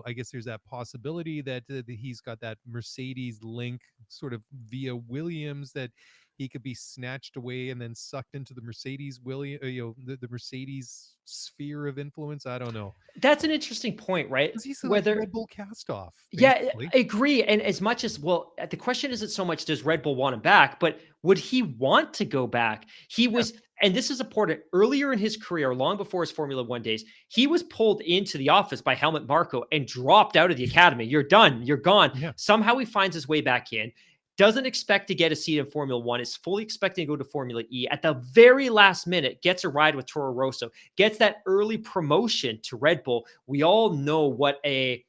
Speaker 2: I guess there's that possibility that he's got that Mercedes link sort of via Williams, that he could be snatched away and then sucked into the Mercedes the Mercedes sphere of influence. I don't know.
Speaker 1: That's an interesting point, right?
Speaker 2: Because he's like the
Speaker 1: Whether
Speaker 2: Red Bull cast off,
Speaker 1: Yeah,
Speaker 2: basically.
Speaker 1: I agree. And as much as, well, the question isn't so much does Red Bull want him back, but would he want to go back? He
Speaker 2: Yeah.
Speaker 1: was, and this is important, earlier in his career, long before his Formula One days, he was pulled into the office by Helmut Marko and dropped out of the academy. You're done. You're gone.
Speaker 2: Yeah.
Speaker 1: Somehow he finds his way back in. Doesn't expect to get a seat in Formula One, is fully expecting to go to Formula E. At the very last minute, gets a ride with Toro Rosso, gets that early promotion to Red Bull. We all know what a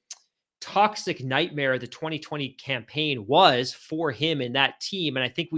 Speaker 1: toxic nightmare the 2020 campaign was for him and that team. And I think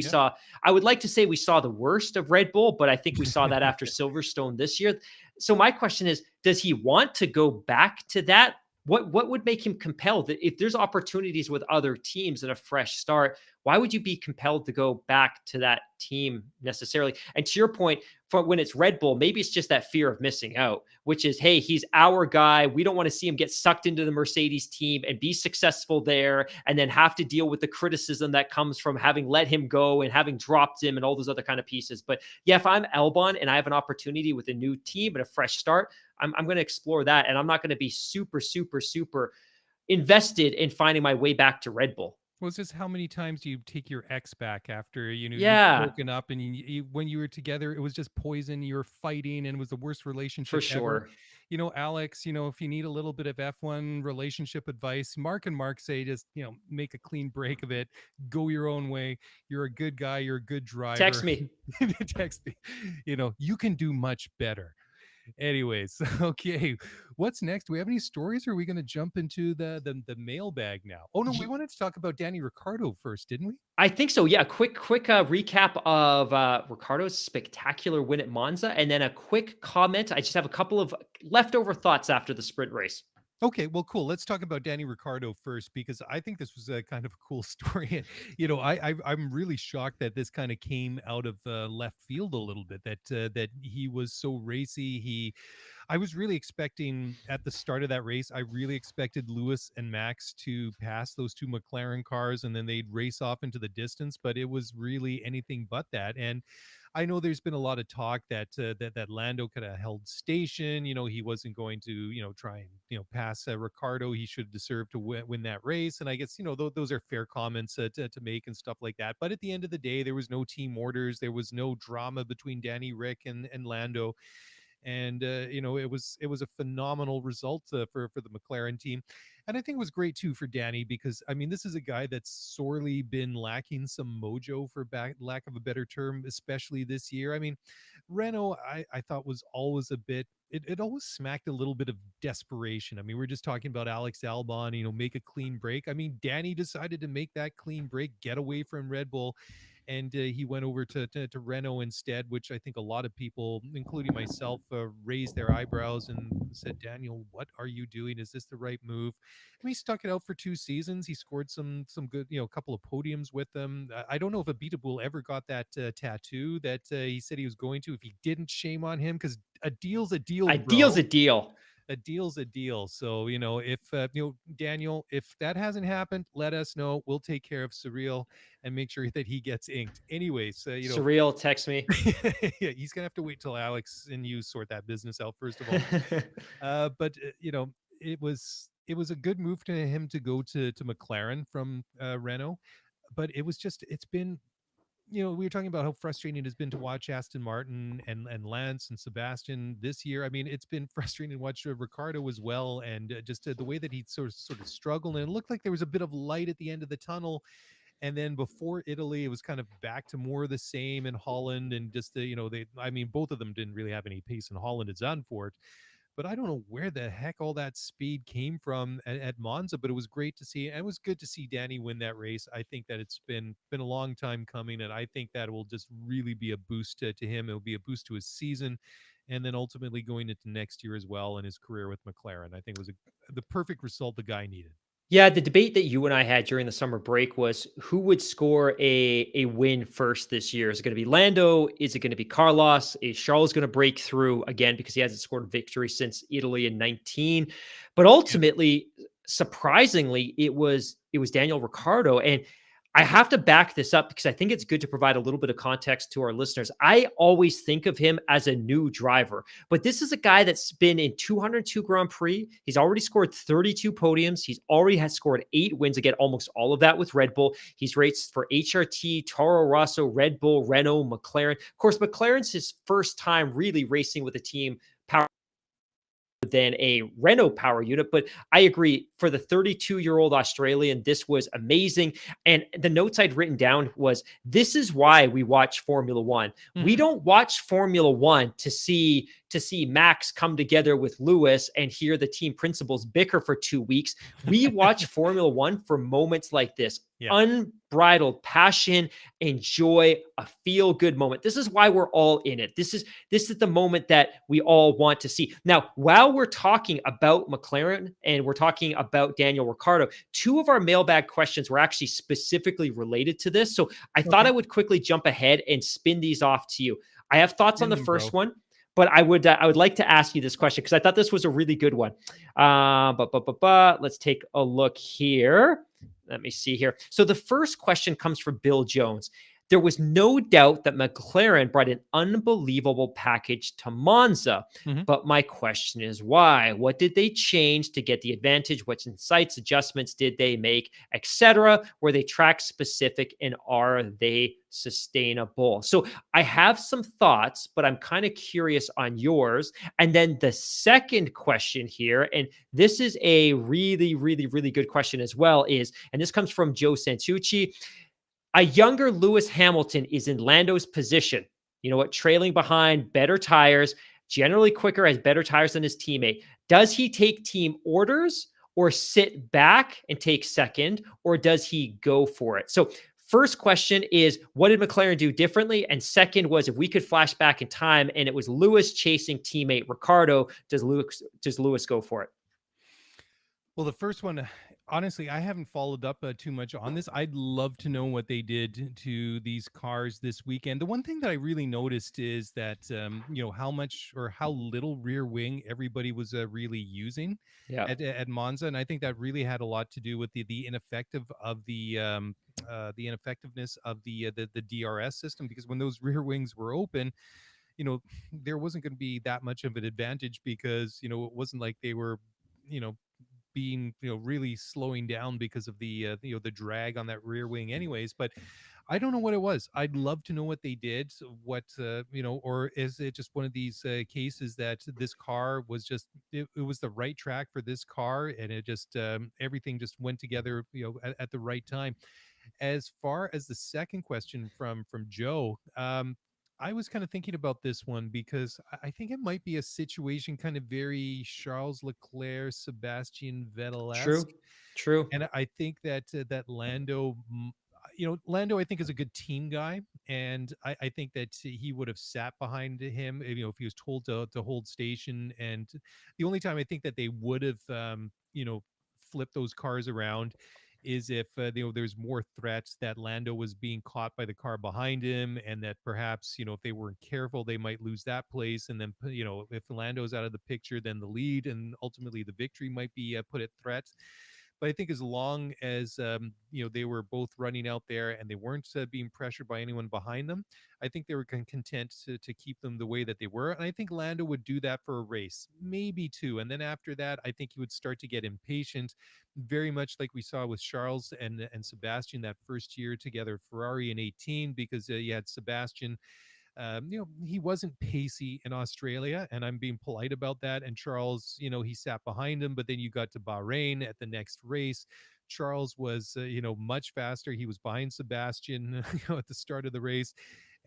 Speaker 1: I would like to say we saw the worst of Red Bull, but I think we saw that after Silverstone this year. So my question is, does he want to go back to that? What would make him compelled? If there's opportunities with other teams and a fresh start, why would you be compelled to go back to that team necessarily? And to your point, for when it's Red Bull, maybe it's just that fear of missing out, which is, hey, he's our guy. We don't want to see him get sucked into the Mercedes team and be successful there and then have to deal with the criticism that comes from having let him go and having dropped him and all those other kind of pieces. But yeah, if I'm Albon and I have an opportunity with a new team and a fresh start, I'm going to explore that. And I'm not going to be super invested in finding my way back to Red Bull.
Speaker 2: Well, it's just how many times do you take your ex back after, you've
Speaker 1: Yeah,
Speaker 2: broken up, and when you were together, it was just poison. You were fighting and it was the worst
Speaker 1: for
Speaker 2: relationship ever.
Speaker 1: sure.
Speaker 2: Alex, if you need a little bit of F1 relationship advice, Mark and Mark say just, make a clean break of it. Go your own way. You're a good guy. You're a good
Speaker 1: Text
Speaker 2: driver.
Speaker 1: me.
Speaker 2: Text me. You can do much better. Anyways, okay. What's next? Do we have any stories, or are we going to jump into the mailbag now? Oh no, we wanted to talk about Danny Ricciardo first, didn't we?
Speaker 1: I think so. Yeah. Quick recap of Ricciardo's spectacular win at Monza, and then a quick comment. I just have a couple of leftover thoughts after the sprint race.
Speaker 2: Okay, well, cool. Let's talk about Danny Ricciardo first because I think this was a kind of a cool story. I'm really shocked that this kind of came out of left field a little bit. That he was so racy. I was really expecting at the start of that race, I really expected Lewis and Max to pass those two McLaren cars and then they'd race off into the distance, but it was really anything but that. And I know there's been a lot of talk that Lando could have held station. He wasn't going to, try and pass Ricardo. He should deserve to win that race. And I guess those are fair comments to make and stuff like that. But at the end of the day, there was no team orders. There was no drama between Danny Rick and Lando, and it was a phenomenal result for the McLaren team. And I think it was great too for Danny because I mean this is a guy that's sorely been lacking some mojo, for lack of a better term, especially this year. I mean, Renault I thought was always a bit, it always smacked a little bit of desperation. I mean, we're just talking about Alex Albon, make a clean break. I mean, Danny decided to make that clean break, get away from Red Bull, and he went over to Renault instead, which I think a lot of people, including myself, raised their eyebrows and said, "Daniel, what are you doing? Is this the right move?" And he stuck it out for 2 seasons. He scored some good, couple of podiums with them. I don't know if Abitaboul ever got that tattoo that he said he was going to. If he didn't, shame on him, because a deal's a deal,
Speaker 1: A deal's
Speaker 2: bro.
Speaker 1: a deal.
Speaker 2: A deal's a deal. So, if, Daniel, if that hasn't happened, let us know. We'll take care of Surreal and make sure that he gets inked. Anyways,
Speaker 1: Surreal, text me.
Speaker 2: yeah, he's going to have to wait till Alex and you sort that business out, first of all. But it was a good move to him to go to McLaren from Renault. But it's been, we were talking about how frustrating it has been to watch Aston Martin and Lance and Sebastian this year. I mean, it's been frustrating to watch Ricardo as well, and just the way that he sort of struggled, and it looked like there was a bit of light at the end of the tunnel. And then before Italy, it was kind of back to more of the same in Holland, and just I mean, both of them didn't really have any pace in Holland at Zandvoort. But I don't know where the heck all that speed came from at Monza, but it was great to see. And it was good to see Danny win that race. I think that it's been a long time coming, and I think that will just really be a boost to him. It'll be a boost to his season, and then ultimately going into next year as well in his career with McLaren. I think it was the perfect result the guy needed.
Speaker 1: Yeah, the debate that you and I had during the summer break was who would score a win first this year. Is it going to be Lando? Is it going to be Carlos? Is Charles going to break through again because he hasn't scored a victory since Italy in 19? But
Speaker 2: Yeah.
Speaker 1: ultimately, surprisingly, it was Daniel Ricciardo. And I have to back this up because I think it's good to provide a little bit of context to our listeners. I always think of him as a new driver, but this is a guy that's been in 202 Grand Prix. He's already scored 32 podiums. He's already has scored 8 wins, again, almost all of that with Red Bull. He's raced for HRT, Toro Rosso, Red Bull, Renault, McLaren. Of course, McLaren's his first time really racing with a team power than a Renault power unit. But I agree, for the 32-year-old Australian, this was amazing. And the notes I'd written down was, this is why we watch Formula One. We
Speaker 2: Mhm.
Speaker 1: don't watch Formula One to see Max come together with Lewis and hear the team principals bicker for 2 weeks. We watch Formula One for moments like this.
Speaker 2: Yeah.
Speaker 1: Unbridled passion and joy, a feel-good moment. This is why we're all in it. This is the moment that we all want to see. Now, while we're talking about McLaren and we're talking about Daniel Ricciardo, 2 of our mailbag questions were actually specifically related to this. So I thought
Speaker 2: Okay.
Speaker 1: I would quickly jump ahead and spin these off to you. I have thoughts on the first
Speaker 2: Bro.
Speaker 1: one, but I would like to ask you this question because I thought this was a really good one. Let's take a look here. Let me see here. So the first question comes from Bill Jones. There was no doubt that McLaren brought an unbelievable package to Monza.
Speaker 2: Mhm.
Speaker 1: But my question is why? What did they change to get the advantage? What insights, adjustments did they make, etc.? Were they track specific, and are they sustainable? So I have some thoughts, but I'm kind of curious on yours. And then the second question here, and this is a really, really, really good question as well, and this comes from Joe Santucci. A younger Lewis Hamilton is in Lando's position. You know what? Trailing behind, better tires, generally quicker, has better tires than his teammate. Does he take team orders or sit back and take second, or does he go for it? So, first question is, what did McLaren do differently? And second was, if we could flash back in time and it was Lewis chasing teammate Ricardo, does Lewis go for it?
Speaker 2: Well, the first one, honestly, I haven't followed up too much on this. I'd love to know what they did to these cars this weekend. The one thing that I really noticed is that, how much or how little rear wing everybody was really using
Speaker 1: Yeah,
Speaker 2: at Monza, and I think that really had a lot to do with the ineffective of the ineffectiveness of the DRS system, because when those rear wings were open, you know, there wasn't going to be that much of an advantage, because it wasn't like they were, you know being really slowing down because of the drag on that rear wing anyways. But I don't know what it was. I'd love to know what they did, what or is it just one of these cases that this car was just, it was the right track for this car, and it just everything just went together at the right time. As far as the second question from Joe, I was kind of thinking about this one, because I think it might be a situation kind of very Charles Leclerc, Sebastian Vettel-esque.
Speaker 1: true, true.
Speaker 2: And I think that Lando, Lando, I think, is a good team guy, and I think that he would have sat behind him, if he was told to hold station. And the only time I think that they would have, flipped those cars around is if there's more threats that Lando was being caught by the car behind him, and that perhaps if they weren't careful, they might lose that place. And then if Lando's out of the picture, then the lead and ultimately the victory might be put at threat. But I think as long as they were both running out there and they weren't being pressured by anyone behind them, I think they were content to keep them the way that they were. And I think Lando would do that for a race, maybe two, and then after that, I think he would start to get impatient, very much like we saw with Charles and Sebastian that first year together, Ferrari in 18, because you had Sebastian, he wasn't pacey in Australia, and I'm being polite about that. And Charles, he sat behind him, but then you got to Bahrain at the next race. Charles was, much faster. He was behind Sebastian, at the start of the race.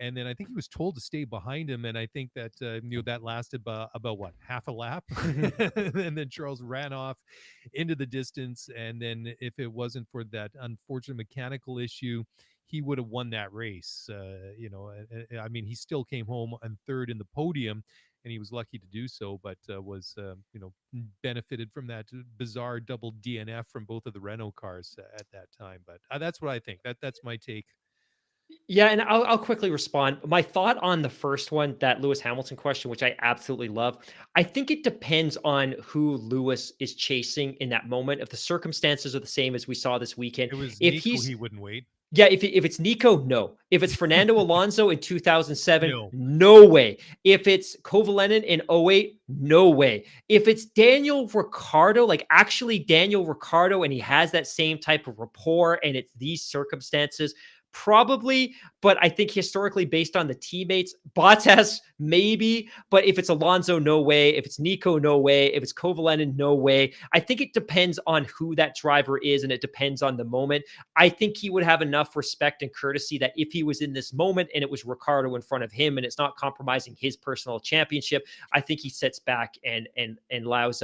Speaker 2: And then I think he was told to stay behind him. And I think that, that lasted about what, half a lap. And then Charles ran off into the distance. And then if it wasn't for that unfortunate mechanical issue, he would have won that race. I mean, he still came home on third in the podium, and he was lucky to do so, but was, benefited from that bizarre double DNF from both of the Renault cars at that time. But that's what I think. That's my take.
Speaker 1: Yeah, and I'll quickly respond. My thought on the first one, that Lewis Hamilton question, which I absolutely love, I think it depends on who Lewis is chasing in that moment. If the circumstances are the same as we saw this weekend,
Speaker 2: It was
Speaker 1: if
Speaker 2: Nico.
Speaker 1: he's
Speaker 2: He wouldn't wait.
Speaker 1: yeah, if it's Nico, no. If it's Fernando Alonso in 2007,
Speaker 2: No.
Speaker 1: no way. If it's Kovalainen in '08, no way. If it's Daniel Ricciardo, like actually Daniel Ricciardo, and he has that same type of rapport, and it's these circumstances, probably. But I think historically, based on the teammates, Bottas maybe. But if it's Alonso, no way. If it's Nico, no way. If it's Kovalainen, no way. I think it depends on who that driver is, and it depends on the moment. I think he would have enough respect and courtesy that if he was in this moment and it was Ricardo in front of him and it's not compromising his personal championship, I think he sits back and allows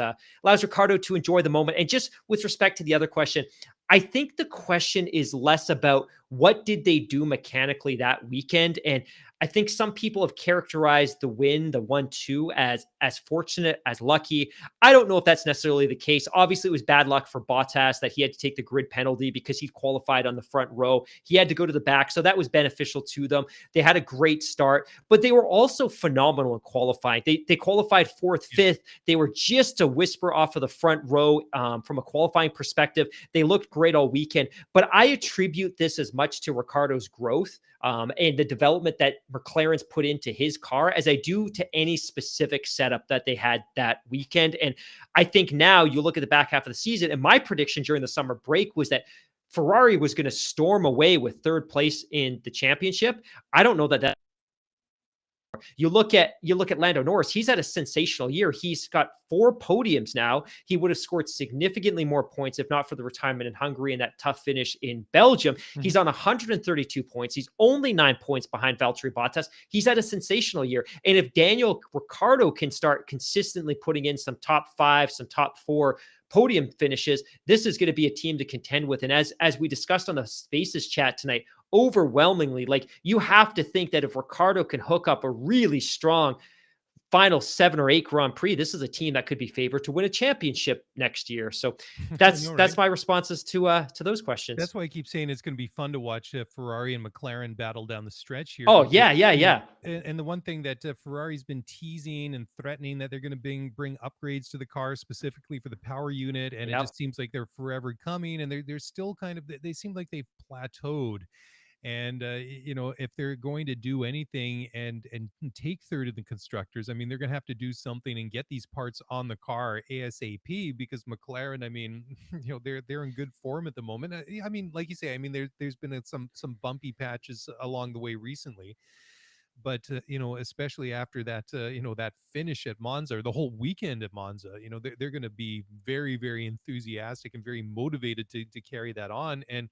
Speaker 1: Ricardo to enjoy the moment. And just with respect to the other question, I think the question is less about what did they do mechanically that weekend. And I think some people have characterized the win, the 1-2, as fortunate, as lucky. I don't know if that's necessarily the case. Obviously, it was bad luck for Bottas that he had to take the grid penalty because he qualified on the front row. He had to go to the back, so that was beneficial to them. They had a great start, but they were also phenomenal in qualifying. They qualified fourth, fifth. They were just a whisper off of the front row from a qualifying perspective. They looked great all weekend, but I attribute this as much to Ricardo's growth and the development that McLaren's put into his car as I do to any specific setup that they had that weekend. And I think now you look at the back half of the season, and my prediction during the summer break was that Ferrari was going to storm away with third place in the championship. I don't know that you look at Lando Norris. He's had a sensational year. He's got 4 podiums now. He would have scored significantly more points if not for the retirement in Hungary and that tough finish in Belgium. Mm-hmm. He's on 132 points. He's only 9 points behind Valtteri Bottas. He's had a sensational year. And if Daniel Ricciardo can start consistently putting in some top 5, some top 4 podium finishes, this is going to be a team to contend with. And as we discussed on the Spaces chat tonight, overwhelmingly, like, you have to think that if Ricciardo can hook up a really strong final 7 or 8 Grand Prix, this is a team that could be favored to win a championship next year. So
Speaker 2: I
Speaker 1: that's
Speaker 2: know, right?
Speaker 1: that's my responses to those questions.
Speaker 2: That's why I keep saying it's going to be fun to watch Ferrari and McLaren battle down the stretch here
Speaker 1: Oh
Speaker 2: because,
Speaker 1: yeah, yeah, yeah.
Speaker 2: and the one thing that Ferrari's been teasing and threatening that they're going to bring upgrades to the car specifically for the power unit, and it
Speaker 1: Yep.
Speaker 2: just seems like they're forever coming, and they're still kind of they seem like they've plateaued. And if they're going to do anything and take third in the constructors, I mean, they're going to have to do something and get these parts on the car ASAP because McLaren, I mean, they're in good form at the moment. I mean, like you say, I mean, there's been some bumpy patches along the way recently, but especially after that that finish at Monza, or the whole weekend at Monza, they're going to be very, very enthusiastic and very motivated to carry that on. And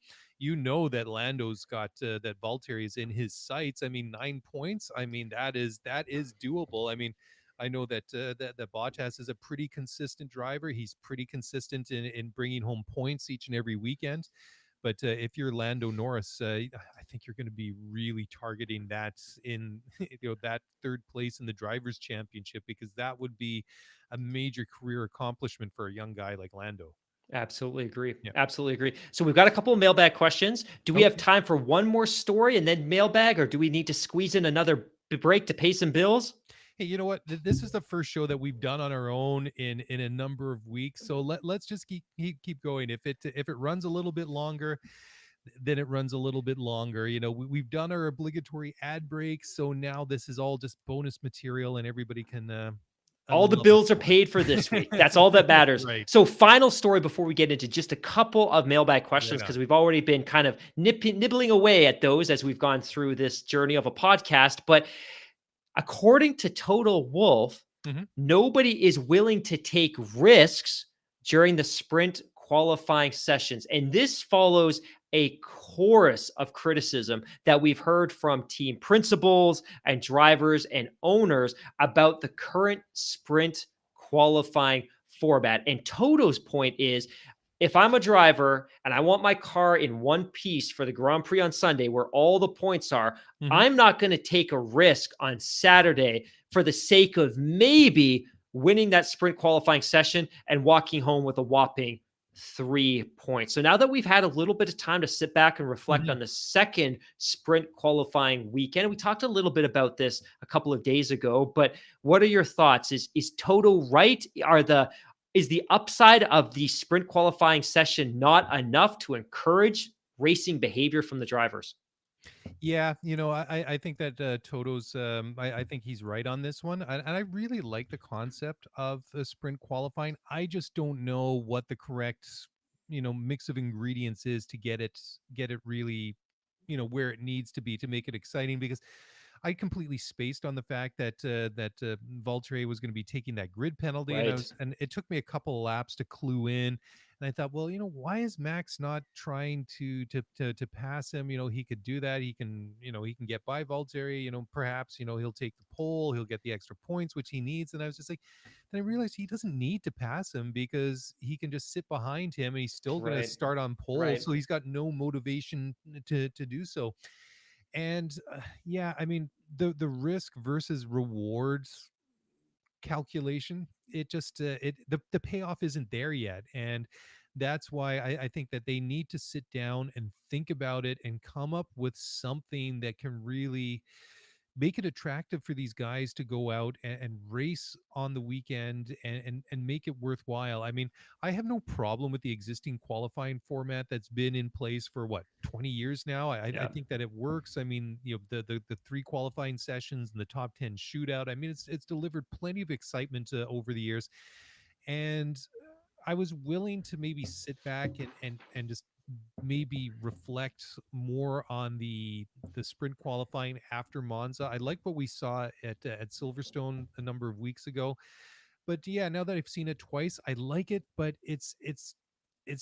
Speaker 2: that Lando's got that Valtteri is in his sights. I mean, 9 points, I mean, that is doable. I mean, I know that Bottas is a pretty consistent driver. He's pretty consistent in bringing home points each and every weekend. But if you're Lando Norris, I think you're going to be really targeting that in that third place in the drivers' championship, because that would be a major career accomplishment for a young guy like Lando.
Speaker 1: Absolutely agree.
Speaker 2: Yeah.
Speaker 1: Absolutely agree. So we've got a couple of mailbag questions. Do we have
Speaker 2: Okay.
Speaker 1: time for one more story and then mailbag, or do we need to squeeze in another break to pay some bills?
Speaker 2: Hey, you know what? This is the first show that we've done on our own in a number of weeks. So let's just keep going. If it runs a little bit longer, then it runs a little bit longer. We've done our obligatory ad breaks, so now this is all just bonus material, and everybody can
Speaker 1: All the
Speaker 2: love us
Speaker 1: bills are
Speaker 2: for
Speaker 1: paid for this week.
Speaker 2: it.
Speaker 1: That's all that matters.
Speaker 2: Right.
Speaker 1: So, final story before we get into just a couple of mailbag
Speaker 2: Right
Speaker 1: questions,
Speaker 2: on.
Speaker 1: because we've already been kind of nibbling away at those as we've gone through this journey of a podcast. But according to Total Wolf,
Speaker 2: Mhm.
Speaker 1: nobody is willing to take risks during the sprint qualifying sessions. And this follows a chorus of criticism that we've heard from team principals and drivers and owners about the current sprint qualifying format. And Toto's point is, if I'm a driver and I want my car in one piece for the Grand Prix on Sunday where all the points are,
Speaker 2: Mhm.
Speaker 1: I'm not going to take a risk on Saturday for the sake of maybe winning that sprint qualifying session and walking home with a whopping 3 points. So now that we've had a little bit of time to sit back and reflect
Speaker 2: Mhm.
Speaker 1: on the second sprint qualifying weekend, we talked a little bit about this a couple of days ago, but what are your thoughts? Is Toto right? Is the upside of the sprint qualifying session not enough to encourage racing behavior from the drivers?
Speaker 2: Yeah, I think that Toto's I think he's right on this one, and I really like the concept of sprint qualifying. I just don't know what the correct mix of ingredients is to get it really where it needs to be to make it exciting, because I completely spaced on the fact that Valtteri was going to be taking that grid penalty, and
Speaker 1: Right.
Speaker 2: it took me a couple of laps to clue in, and I thought, well, why is Max not trying to pass him? He could do that. He can get by Valtteri. Perhaps he'll take the pole, he'll get the extra points which he needs. And I was just like, then I realized he doesn't need to pass him because he can just sit behind him and he's still going to
Speaker 1: Right.
Speaker 2: start on pole,
Speaker 1: Right.
Speaker 2: so he's got no motivation to do so. And yeah, I mean, the risk versus rewards calculation, it just the payoff isn't there yet. And that's why I think that they need to sit down and think about it and come up with something that can really make it attractive for these guys to go out and race on the weekend, and make it worthwhile. I mean, I have no problem with the existing qualifying format that's been in place for what, 20 years now. I
Speaker 1: Yeah.
Speaker 2: think that it works. I mean, the three qualifying sessions and the top 10 shootout, I mean, it's delivered plenty of excitement over the years. And I was willing to maybe sit back and just maybe reflect more on the sprint qualifying after Monza. I like what we saw at Silverstone a number of weeks ago, but yeah, now that I've seen it twice, I like it, but it's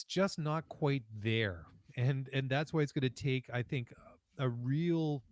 Speaker 2: just not quite there. And that's why it's going to take, I think, a real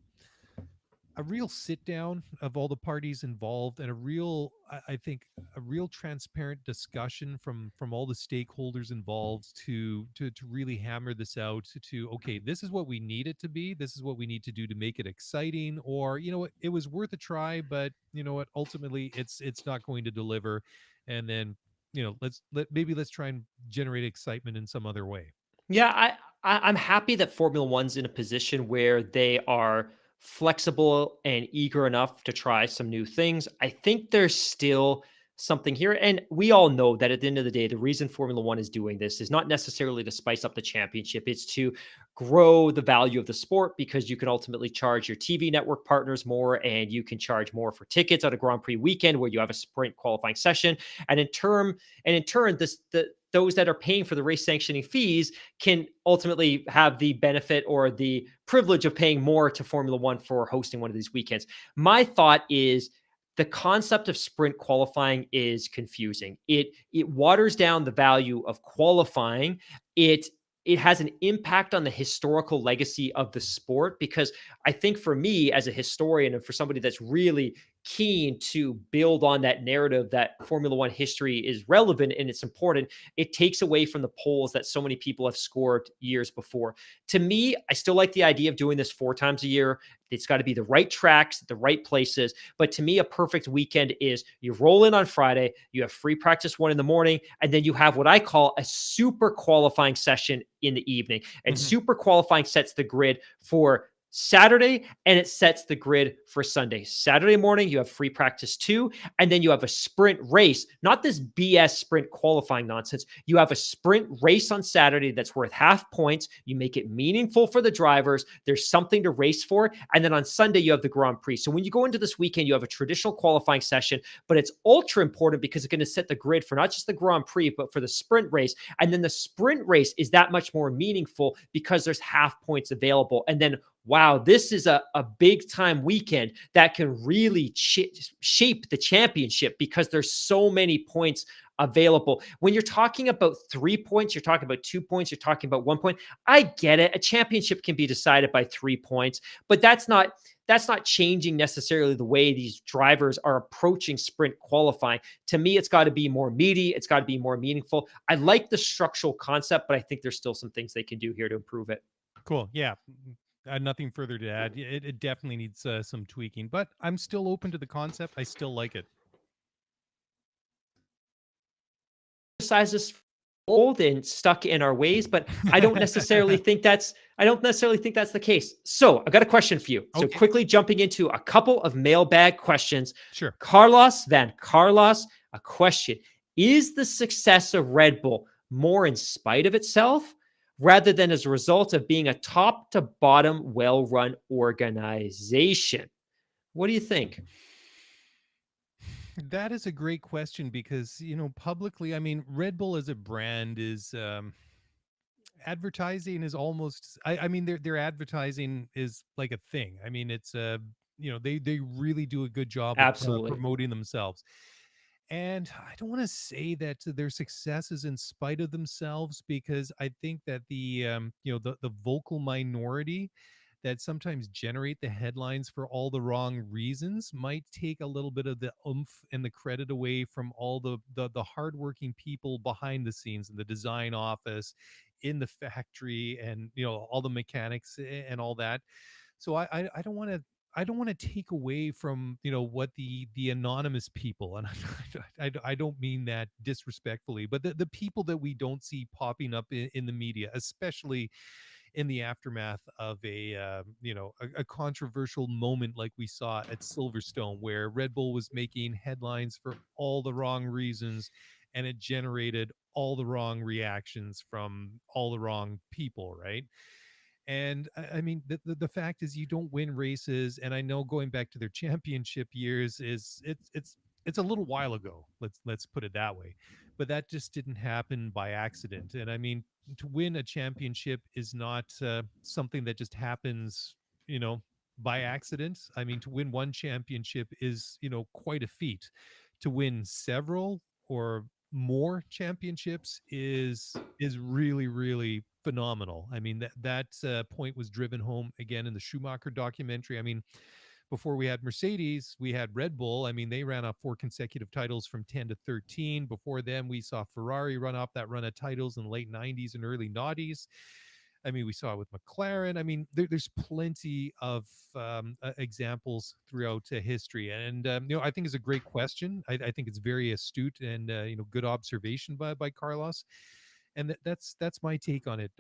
Speaker 2: a real sit down of all the parties involved, and a real, I think, a real transparent discussion from all the stakeholders involved to really hammer this out to, okay, this is what we need it to be, this is what we need to do to make it exciting, or you know what, it was worth a try, but you know what, ultimately it's not going to deliver. And then, you know, let's try and generate excitement in some other way.
Speaker 1: Yeah, I'm happy that Formula One's in a position where they are flexible and eager enough to try some new things. I think there's still something here. And we all know that at the end of the day, the reason Formula One is doing this is not necessarily to spice up the championship, it's to grow the value of the sport because you can ultimately charge your TV network partners more and you can charge more for tickets at a Grand Prix weekend where you have a sprint qualifying session. And in turn, those that are paying for the race sanctioning fees can ultimately have the benefit or the privilege of paying more to Formula One for hosting one of these weekends. My thought is the concept of sprint qualifying is confusing. It waters down the value of qualifying. It has an impact on the historical legacy of the sport because I think for me as a historian and for somebody that's really keen to build on that narrative that Formula One history is relevant and it's important, it takes away from the polls that so many people have scored years before. To me, I still like the idea of doing this 4 times a year. It's got to be the right tracks, the right places. But to me, a perfect weekend is you roll in on Friday, you have free practice 1 in the morning, and then you have what I call a super qualifying session in the evening. And
Speaker 2: Hmm.
Speaker 1: super qualifying sets the grid for Saturday and it sets the grid for Sunday. Saturday morning, you have free practice 2, and then you have a sprint race, not this BS sprint qualifying nonsense. You have a sprint race on Saturday that's worth half points. You make it meaningful for the drivers. There's something to race for. And then on Sunday, you have the Grand Prix. So when you go into this weekend, you have a traditional qualifying session, but it's ultra important because it's going to set the grid for not just the Grand Prix, but for the sprint race. And then the sprint race is that much more meaningful because there's half points available. And then wow, this is a big time weekend that can really shape the championship because there's so many points available. When you're talking about 3 points, you're talking about 2 points, you're talking about 1 point. I get it. A championship can be decided by 3 points, but that's not changing necessarily the way these drivers are approaching sprint qualifying. To me, it's got to be more meaty. It's got to be more meaningful. I like the structural concept, but I think there's still some things they can do here to improve it.
Speaker 2: Cool. Yeah. Nothing further to add. It definitely needs some tweaking, but I'm still open to the concept. I still like it.
Speaker 1: Sizes old and stuck in our ways, but I don't necessarily think that's the case. So I've got a question for you. So
Speaker 2: Okay.
Speaker 1: quickly jumping into a couple of mailbag questions.
Speaker 2: Sure.
Speaker 1: Carlos Van Carlos, a question. Is the success of Red Bull more in spite of itself rather than as a result of being a top to bottom well-run organization? What do you think?
Speaker 2: That is a great question because, you know, publicly, I mean, Red Bull as a brand is advertising is almost, I mean, their advertising is like a thing. I mean, it's you know, they really do a good job of
Speaker 1: Absolutely.
Speaker 2: promoting themselves. And I don't want to say that their success is in spite of themselves, because I think that you know, the vocal minority that sometimes generate the headlines for all the wrong reasons might take a little bit of the oomph and the credit away from all the hardworking people behind the scenes in the design office, in the factory, and you know, all the mechanics and all that. So I don't want to, I don't want to take away from, you know, what the anonymous people, and I don't mean that disrespectfully, but the people that we don't see popping up in the media, especially in the aftermath of a you know, a controversial moment like we saw at Silverstone, where Red Bull was making headlines for all the wrong reasons, and it generated all the wrong reactions from all the wrong people, right? And I mean, the fact is, you don't win races. And I know going back to their championship years is, it's a little while ago. Let's put it that way. But that just didn't happen by accident. And I mean, to win a championship is not something that just happens, you know, by accident. I mean, to win one championship is, you know, quite a feat. To win several or more championships is really, really phenomenal. I mean, that point was driven home again in the Schumacher documentary. I mean, before we had Mercedes, we had Red Bull. I mean, they ran off 4 consecutive titles from 10 to 13. Before them, we saw Ferrari run off that run of titles in the late 90s and early noughties. I mean, we saw it with McLaren. I mean, there's plenty of examples throughout history, and I think it's a great question. I think it's very astute and good observation by Carlos, and that's my take on it.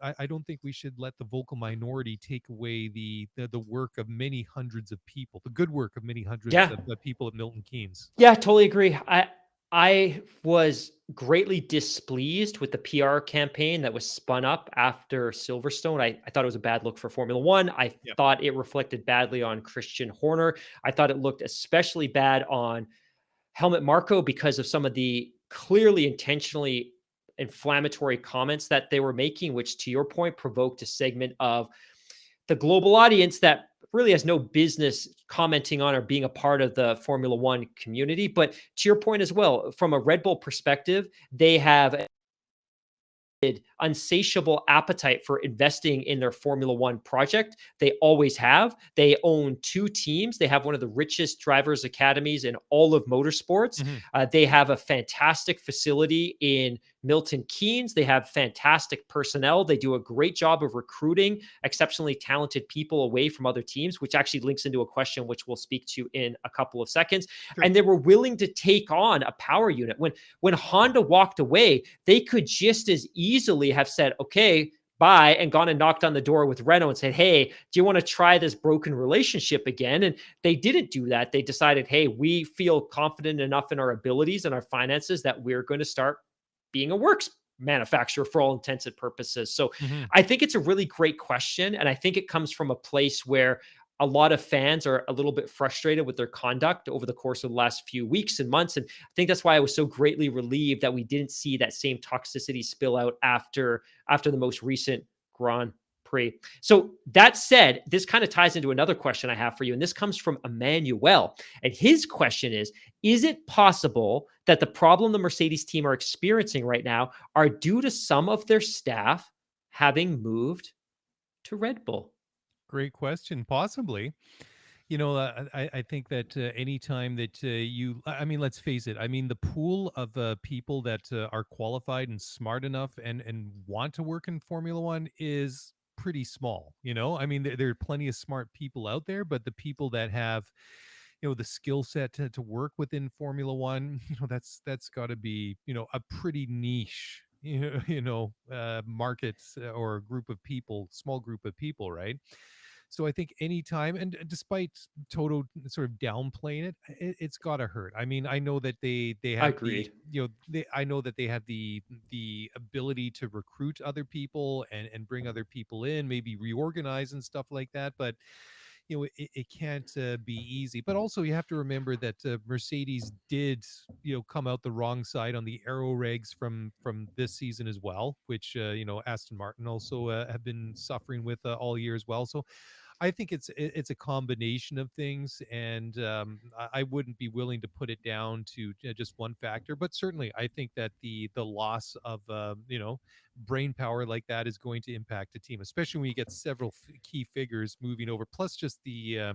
Speaker 2: I don't think we should let the vocal minority take away the work of many hundreds of people, the good work of many hundreds
Speaker 1: Yeah.
Speaker 2: of people at Milton Keynes.
Speaker 1: Yeah, totally agree. I was greatly displeased with the PR campaign that was spun up after Silverstone. I thought it was a bad look for Formula One. I
Speaker 2: Yeah.
Speaker 1: thought it reflected badly on Christian Horner. I thought it looked especially bad on Helmut Marko because of some of the clearly intentionally inflammatory comments that they were making, which, to your point, provoked a segment of the global audience that really has no business commenting on or being a part of the Formula One community. But to your point as well, from a Red Bull perspective, they have unsatiable appetite for investing in their Formula One project. They always have. They own 2 teams. They have one of the richest drivers' academies in all of motorsports. They have a fantastic facility in Milton Keynes. They have fantastic personnel. They do a great job of recruiting exceptionally talented people away from other teams, which actually links into a question which we'll speak to in a couple of seconds.
Speaker 2: Sure.
Speaker 1: And they were willing to take on a power unit. When Honda walked away, they could just as easily have said, okay, bye, and gone and knocked on the door with Renault and said, hey, do you want to try this broken relationship again? And they didn't do that. They decided, hey, we feel confident enough in our abilities and our finances that we're going to start being a works manufacturer for all intents and purposes. So I think it's a really great question. And I think it comes from a place where a lot of fans are a little bit frustrated with their conduct over the course of the last few weeks and months. And I think that's why I was so greatly relieved that we didn't see that same toxicity spill out after the most recent Grand Prix. So that said, this kind of ties into another question I have for you. And this comes from Emmanuel. And his question is it possible that the problem the Mercedes team are experiencing right now are due to some of their staff having moved to Red Bull?
Speaker 2: Great question. Possibly. I think that anytime that I mean, let's face it. I mean, the pool of people that are qualified and smart enough and want to work in Formula One is pretty small. I mean, there are plenty of smart people out there, but the people that have, the skill set to work within Formula One, that's got to be, a pretty niche, markets or group of people, small group of people, right? So I think anytime, and despite Toto sort of downplaying it's got to hurt. I mean, I know that they have
Speaker 1: Agreed.
Speaker 2: I know that they have the ability to recruit other people and bring other people in, maybe reorganize and stuff like that. But it can't be easy. But also you have to remember that Mercedes did come out the wrong side on the aero regs from this season as well, which Aston Martin also have been suffering with all year as well. So I think it's a combination of things, and I wouldn't be willing to put it down to just one factor. But certainly, I think that the loss of brain power like that is going to impact the team, especially when you get several key figures moving over. Plus, just the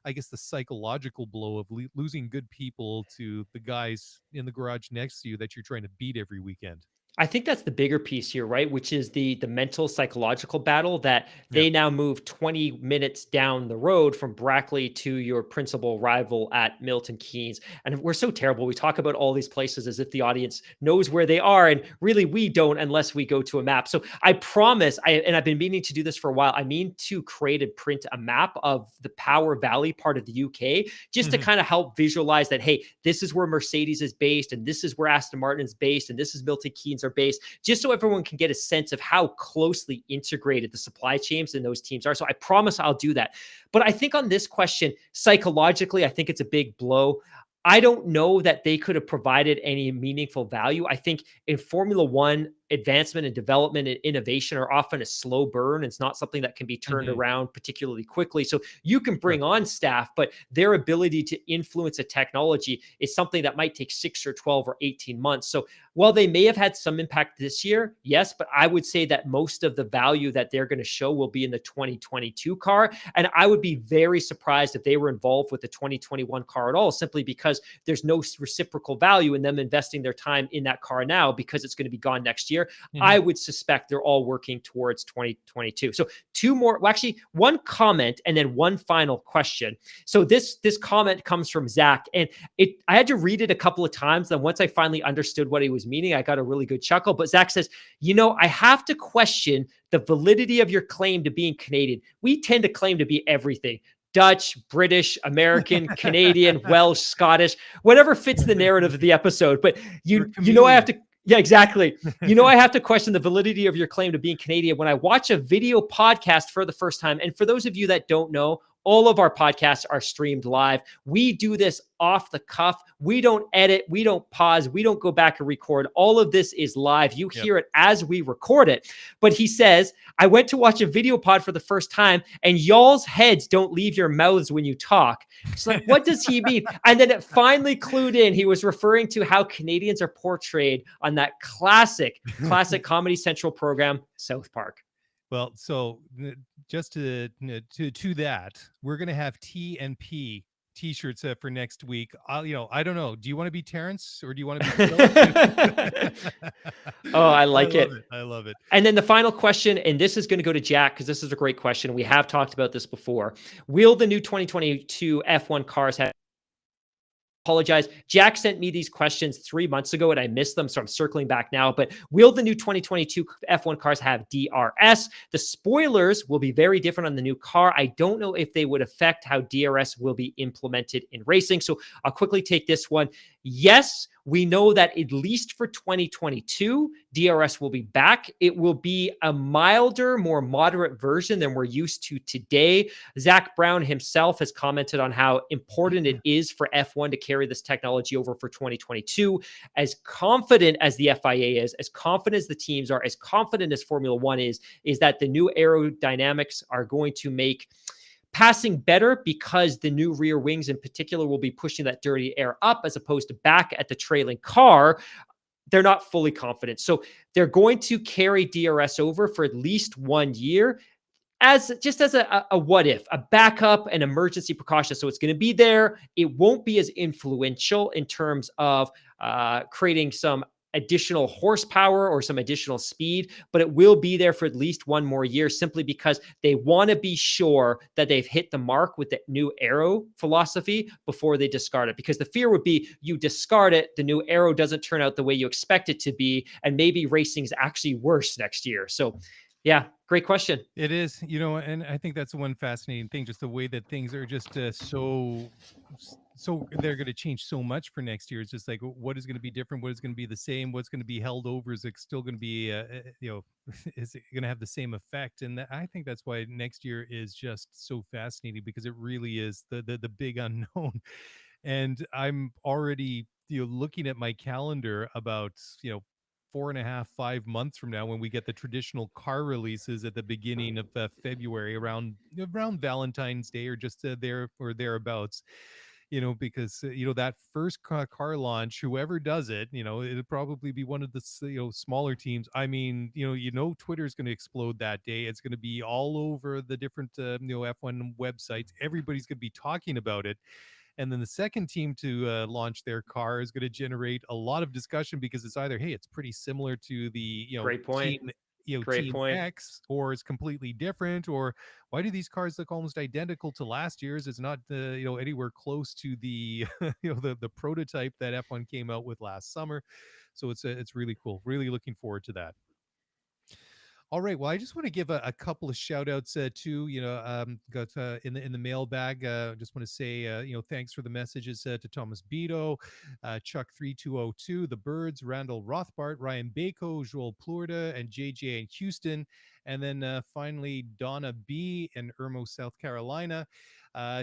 Speaker 2: I guess the psychological blow of losing good people to the guys in the garage next to you that you're trying to beat every weekend.
Speaker 1: I think that's the bigger piece here, right? Which is the mental psychological battle that
Speaker 2: Yeah.
Speaker 1: they now move 20 minutes down the road from Brackley to your principal rival at Milton Keynes. And we're so terrible. We talk about all these places as if the audience knows where they are. And really, we don't unless we go to a map. So I promise, and I've been meaning to do this for a while, I mean to create and print a map of the Power Valley part of the UK, just to kind of help visualize that, hey, this is where Mercedes is based, and this is where Aston Martin is based, and this is Milton Keynes are based, just so everyone can get a sense of how closely integrated the supply chains in those teams are. So I promise I'll do that. But I think on this question, psychologically, I think it's a big blow. I don't know that they could have provided any meaningful value. I think in Formula One, advancement and development and innovation are often a slow burn. It's not something that can be turned
Speaker 2: Mhm.
Speaker 1: around particularly quickly. So you can
Speaker 2: Sure.
Speaker 1: bring on staff, but their ability to influence a technology is something that might take 6 or 12 or 18 months. So while they may have had some impact this year, yes, but I would say that most of the value that they're going to show will be in the 2022 car. And I would be very surprised if they were involved with the 2021 car at all, simply because there's no reciprocal value in them investing their time in that car now because it's going to be gone next year.
Speaker 2: Mhm.
Speaker 1: I would suspect they're all working towards 2022. So two more, well, actually, one comment and then one final question. So this comment comes from Zach, and I had to read it a couple of times. And once I finally understood what he was meaning, I got a really good chuckle. But Zach says, I have to question the validity of your claim to being Canadian. We tend to claim to be everything. Dutch, British, American, Canadian, Welsh, Scottish, whatever fits the narrative of the episode. But
Speaker 2: You're a
Speaker 1: I have
Speaker 2: chameleon.
Speaker 1: to, yeah, exactly. I have to question the validity of your claim to being Canadian when I watch a video podcast for the first time. And for those of you that don't know, all of our podcasts are streamed live. We do this off the cuff. We don't edit. We don't pause. We don't go back and record. All of this is live. You
Speaker 2: Yep.
Speaker 1: hear it as we record it. But he says, I went to watch a video pod for the first time, and y'all's heads don't leave your mouths when you talk. It's like, what does he mean? And then it finally clued in. He was referring to how Canadians are portrayed on that classic Comedy Central program, South Park.
Speaker 2: Well, so just to that, we're gonna have T and P T-shirts for next week. I don't know. Do you want to be Terrence or do you want to be Phil?
Speaker 1: Oh, I
Speaker 2: I
Speaker 1: like
Speaker 2: love
Speaker 1: it.
Speaker 2: it. I love it.
Speaker 1: And then the final question, and this is going to go to Jack because this is a great question. We have talked about this before. Will the new 2022 F1 cars have apologize. Jack sent me these questions 3 months ago and I missed them, so I'm circling back now. But will the new 2022 F1 cars have DRS? The spoilers will be very different on the new car. I don't know if they would affect how DRS will be implemented in racing. So I'll quickly take this one. Yes, we know that at least for 2022, DRS will be back. It will be a milder, more moderate version than we're used to today. Zach Brown himself has commented on how important it is for F1 to carry this technology over for 2022. As confident as the FIA is, as confident as the teams are, as confident as Formula One is that the new aerodynamics are going to make passing better because the new rear wings in particular will be pushing that dirty air up as opposed to back at the trailing car. They're not fully confident. So they're going to carry DRS over for at least 1 year as just as a what if, a backup, an emergency precaution. So it's going to be there. It won't be as influential in terms of creating some additional horsepower or some additional speed, but it will be there for at least 1 more year simply because they want to be sure that they've hit the mark with the new aero philosophy before they discard it. Because the fear would be you discard it, the new aero doesn't turn out the way you expect it to be, and maybe racing is actually worse next year. So yeah, great question.
Speaker 2: It is, and I think that's one fascinating thing, just the way that things are just so they're going to change so much for next year. It's just like what is going to be different, what is going to be the same, what's going to be held over, is it still going to be, is it going to have the same effect? And I think that's why next year is just so fascinating because it really is the big unknown. And I'm already looking at my calendar about 4.5, 5 months from now when we get the traditional car releases at the beginning of February around Valentine's Day or just there or thereabouts. Because that first car launch, whoever does it, it'll probably be one of the smaller teams. I mean, Twitter's going to explode that day. It's going to be all over the different F1 websites. Everybody's going to be talking about it. And then the second team to launch their car is going to generate a lot of discussion because it's either, hey, it's pretty similar to the
Speaker 1: Great point. Great
Speaker 2: team
Speaker 1: point.
Speaker 2: X, or it's completely different, or why do these cars look almost identical to last year's? It's not anywhere close to the the prototype that F1 came out with last summer. So it's really cool. Really looking forward to that. All right. Well, I just want to give a couple of shout outs to, got in the mailbag. Just want to say, thanks for the messages to Thomas Beto, Chuck3202, The Birds, Randall Rothbart, Ryan Bako, Joel Plurda, and JJ in Houston. And then finally, Donna B in Irmo, South Carolina.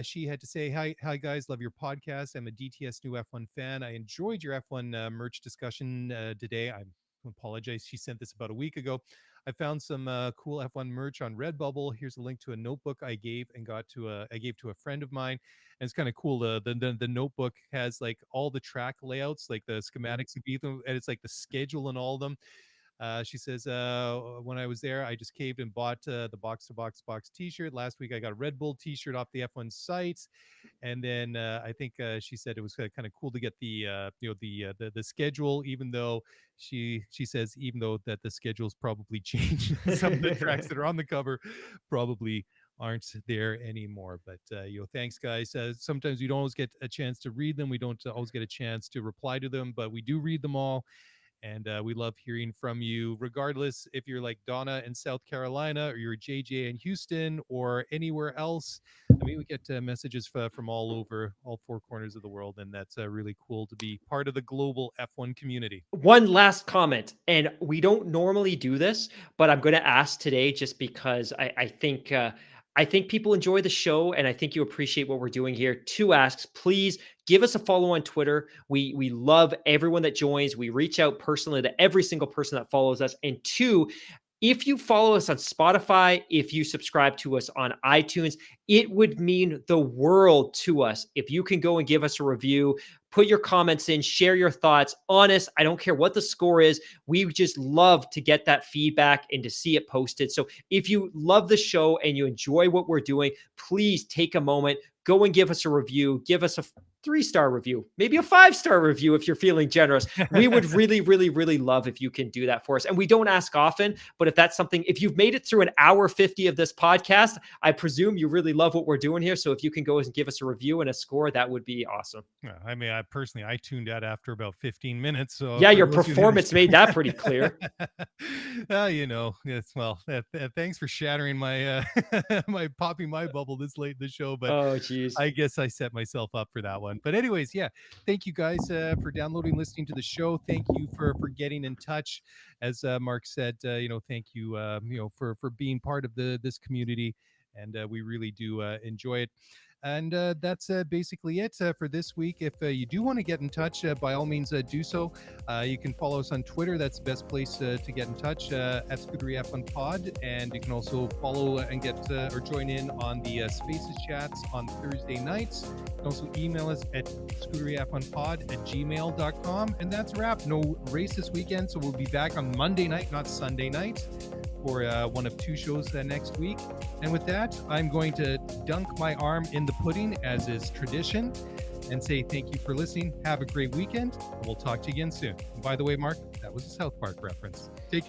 Speaker 2: She had to say, hi guys, love your podcast. I'm a DTS new F1 fan. I enjoyed your F1 merch discussion today. I'm apologize. She sent this about a week ago. I found some cool F1 merch on Redbubble. Here's a link to a notebook I gave to a friend of mine. And it's kind of cool. The notebook has like all the track layouts, like the schematics of each, and it's like the schedule and all of them. She says, when I was there, I just caved and bought the box to box t-shirt. Last week, I got a Red Bull t-shirt off the F1 site. And then I think she said it was kind of cool to get the schedule, even though she says, even though that the schedule's probably changed, some of the tracks that are on the cover probably aren't there anymore. But thanks guys. Sometimes we don't always get a chance to read them. We don't always get a chance to reply to them, but we do read them all. And we love hearing from you, regardless if you're like Donna in South Carolina or you're JJ in Houston or anywhere else. I mean, we get messages from all over, all four corners of the world. And that's really cool to be part of the global F1 community.
Speaker 1: One last comment, and we don't normally do this, but I'm going to ask today just because I think people enjoy the show, and I think you appreciate what we're doing here. 2 asks, please give us a follow on Twitter. We love everyone that joins. We reach out personally to every single person that follows us. And 2, if you follow us on Spotify, if you subscribe to us on iTunes, it would mean the world to us if you can go and give us a review, put your comments in, share your thoughts. Honest, I don't care what the score is. We just love to get that feedback and to see it posted. So if you love the show and you enjoy what we're doing, please take a moment, go and give us a review, give us a 3-star review, maybe a 5-star review if you're feeling generous. We would really, really, really love if you can do that for us. And we don't ask often, but if that's something, if you've made it through an hour 50 of this podcast, I presume you really love what we're doing here. So if you can go and give us a review and a score, that would be awesome.
Speaker 2: Yeah, I mean, I tuned out after about 15 minutes. So
Speaker 1: yeah, your performance made that pretty clear.
Speaker 2: Yes. Well, thanks for shattering my my popping my bubble this late in the show. But
Speaker 1: oh, geez,
Speaker 2: I guess I set myself up for that one. But anyways, yeah, thank you guys for downloading, listening to the show. Thank you for getting in touch. As Mark said, thank you, for being part of this community, and we really do enjoy it. And that's basically it for this week. If you do want to get in touch, by all means, do so. You can follow us on Twitter. That's the best place to get in touch, at Scuderia F1 Pod. And you can also follow and get or join in on the Spaces chats on Thursday nights. You can also email us at scuderiaf1pod@gmail.com. And that's a wrap. No race this weekend, so we'll be back on Monday night, not Sunday night, for one of 2 shows next week. And with that, I'm going to dunk my arm in the pudding, as is tradition, and say thank you for listening. Have a great weekend, and we'll talk to you again soon. And by the way, Mark, that was a South Park reference. Take care.